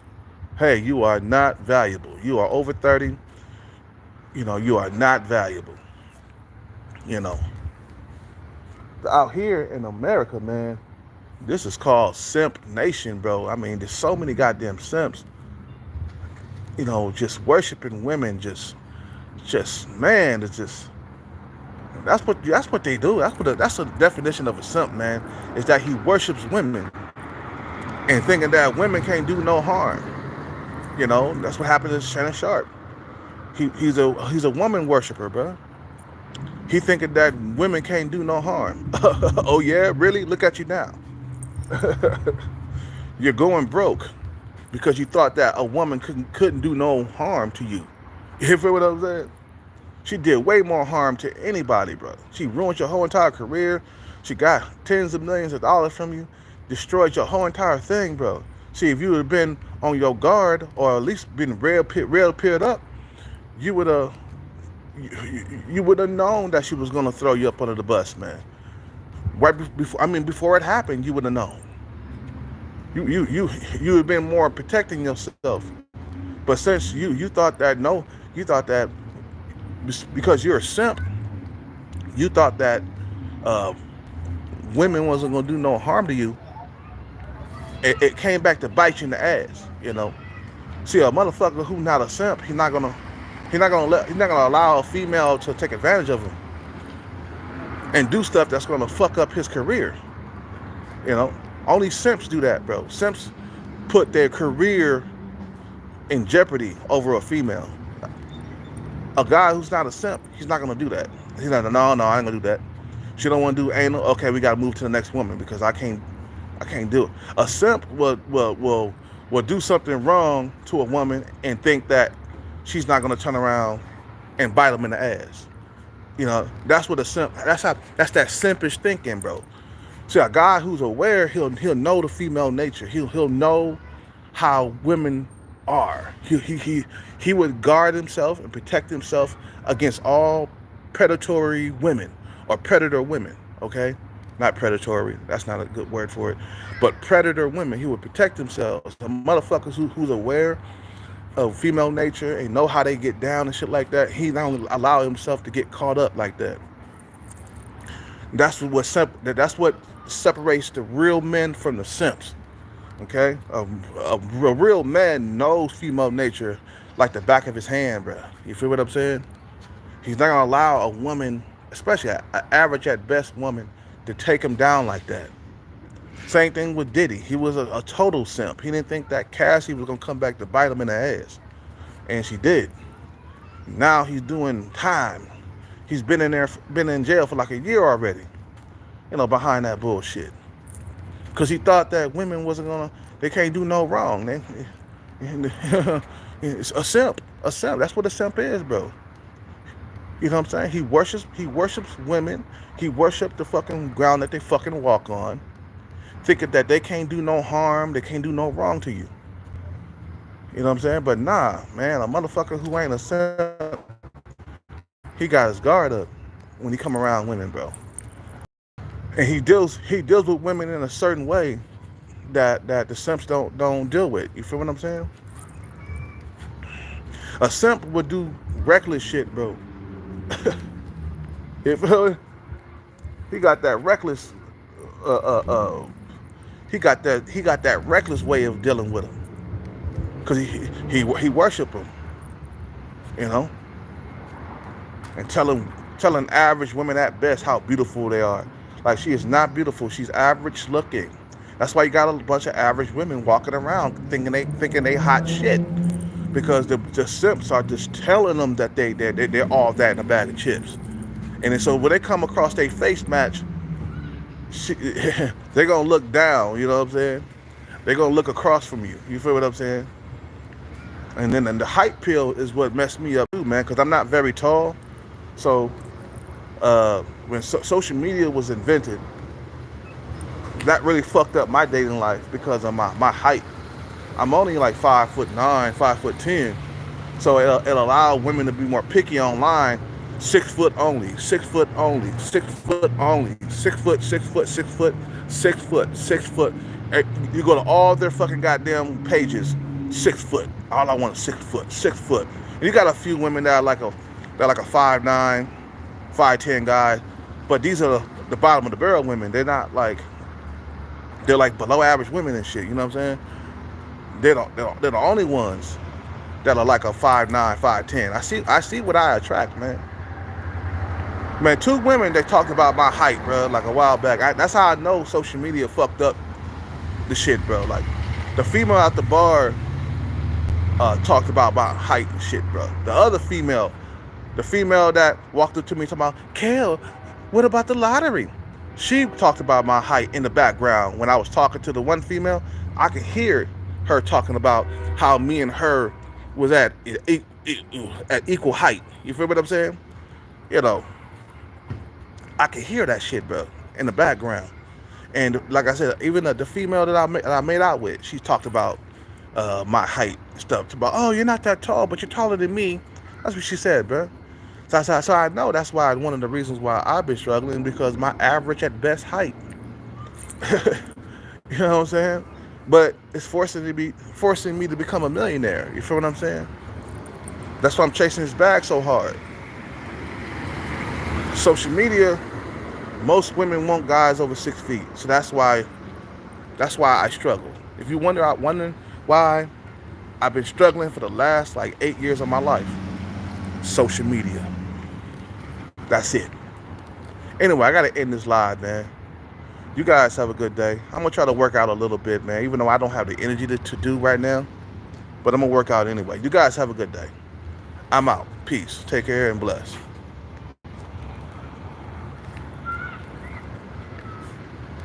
hey, you are not valuable. You are over 30. You know, you are not valuable. You know. Out here in America, man, this is called simp nation, bro. I mean, there's so many goddamn simps. You know, just worshiping women, just man, it's just that's what they do. That's the definition of a simp, man. Is that he worships women and thinking that women can't do no harm. You know, that's what happened to Shannon Sharp. He's a woman worshiper, bro. He thinking that women can't do no harm. Oh yeah, really? Look at you now. You're going broke because you thought that a woman couldn't do no harm to you. You feel what I'm saying? She did way more harm to anybody, bro. She ruined your whole entire career. She got tens of millions of dollars from you, destroyed your whole entire thing, bro. See, if you would have been on your guard, or at least been real peeled up, you would have known that she was gonna throw you up under the bus, man. Right before it happened, you would have known. You have been more protecting yourself. But since you thought that because you're a simp, you thought that women wasn't gonna do no harm to you. It came back to bite you in the ass, you know. See, a motherfucker who not a simp, he not gonna He's not gonna allow a female to take advantage of him and do stuff that's gonna fuck up his career. You know, only simps do that, bro. Simps put their career in jeopardy over a female. A guy who's not a simp, he's not gonna do that. He's not, no, I ain't gonna do that. She don't want to do anal. Okay, we gotta move to the next woman because I can't do it. A simp will do something wrong to a woman and think that she's not gonna turn around and bite him in the ass. You know, that's what a simp. That's that simpish thinking, bro. See, a guy who's aware, he'll know the female nature. He'll know how women are. He would guard himself and protect himself against all predatory women or predator women. Okay, not predatory. That's not a good word for it. But predator women, he would protect himself. The motherfuckers who's aware of female nature and know how they get down and shit like that, he don't allow himself to get caught up like that. That's what separates the real men from the simps. Okay, a real man knows female nature like the back of his hand, bro. You feel what I'm saying? He's not gonna allow a woman, especially an average at best woman, to take him down like that. Same thing with Diddy. He was a total simp. He didn't think that Cassie was gonna come back to bite him in the ass, and she did. Now he's doing time. He's been in jail for like a year already. You know, behind that bullshit. Because he thought that women they can't do no wrong. It's a simp. That's what a simp is, bro. You know what I'm saying? He worships women. He worships the fucking ground that they fucking walk on, thinking that they can't do no harm, they can't do no wrong to you. You know what I'm saying? But nah, man, a motherfucker who ain't a simp, he got his guard up when he come around women, bro. And he deals with women in a certain way that the simps don't deal with. You feel what I'm saying? A simp would do reckless shit, bro. He got that reckless he got that reckless way of dealing with him. Cause he worship him. You know? And telling average women at best how beautiful they are. Like, she is not beautiful. She's average looking. That's why you got a bunch of average women walking around thinking they hot shit, because the simps are just telling them that they're all that in a bag of chips. And then, so when they come across their face match, they're gonna look down. You know what I'm saying? They're gonna look across from you. You feel what I'm saying? And then the height pill is what messed me up too, man, because I'm not very tall. So when social media was invented, that really fucked up my dating life because of my height. I'm only like 5'9", 5'10", so it allowed women to be more picky online. 6 foot only, 6 foot only, 6 foot only, 6 foot, 6 foot, 6 foot, 6 foot, 6 foot. You go to all their fucking goddamn pages, 6 foot. All I want is 6 foot, 6 foot. And you got a few women that are like a 5'9", 5'10" guy, but these are the bottom of the barrel women. They're not like, they're like below average women and shit. You know what I'm saying? They're the only ones that are like a 5'9", 5'10". I see what I attract, man. Man, 2 women that talked about my height, bro, like a while back. That's how I know social media fucked up the shit, bro. Like, the female at the bar talked about my height and shit, bro. The other female, the female that walked up to me talking about, Kel, what about the lottery? She talked about my height in the background. When I was talking to the one female, I could hear her talking about how me and her was at equal height. You feel what I'm saying? You know, I could hear that shit, bro, in the background. And like I said, even the female that I made out with, she talked about my height and stuff. About, oh, you're not that tall, but you're taller than me. That's what she said, bro. So I know that's why one of the reasons why I've been struggling, because my average at best height. You know what I'm saying? But it's forcing me to become a millionaire. You feel what I'm saying? That's why I'm chasing this bag so hard. Social media, most women want guys over 6 feet. So that's why I struggle. If you wondering why I've been struggling for the last like 8 years of my life. social media. That's it. Anyway, I gotta end this live, man. You guys have a good day. I'm gonna try to work out a little bit, man, even though I don't have the energy to do right now. But I'm gonna work out anyway. You guys have a good day. I'm out. Peace. Take care and bless.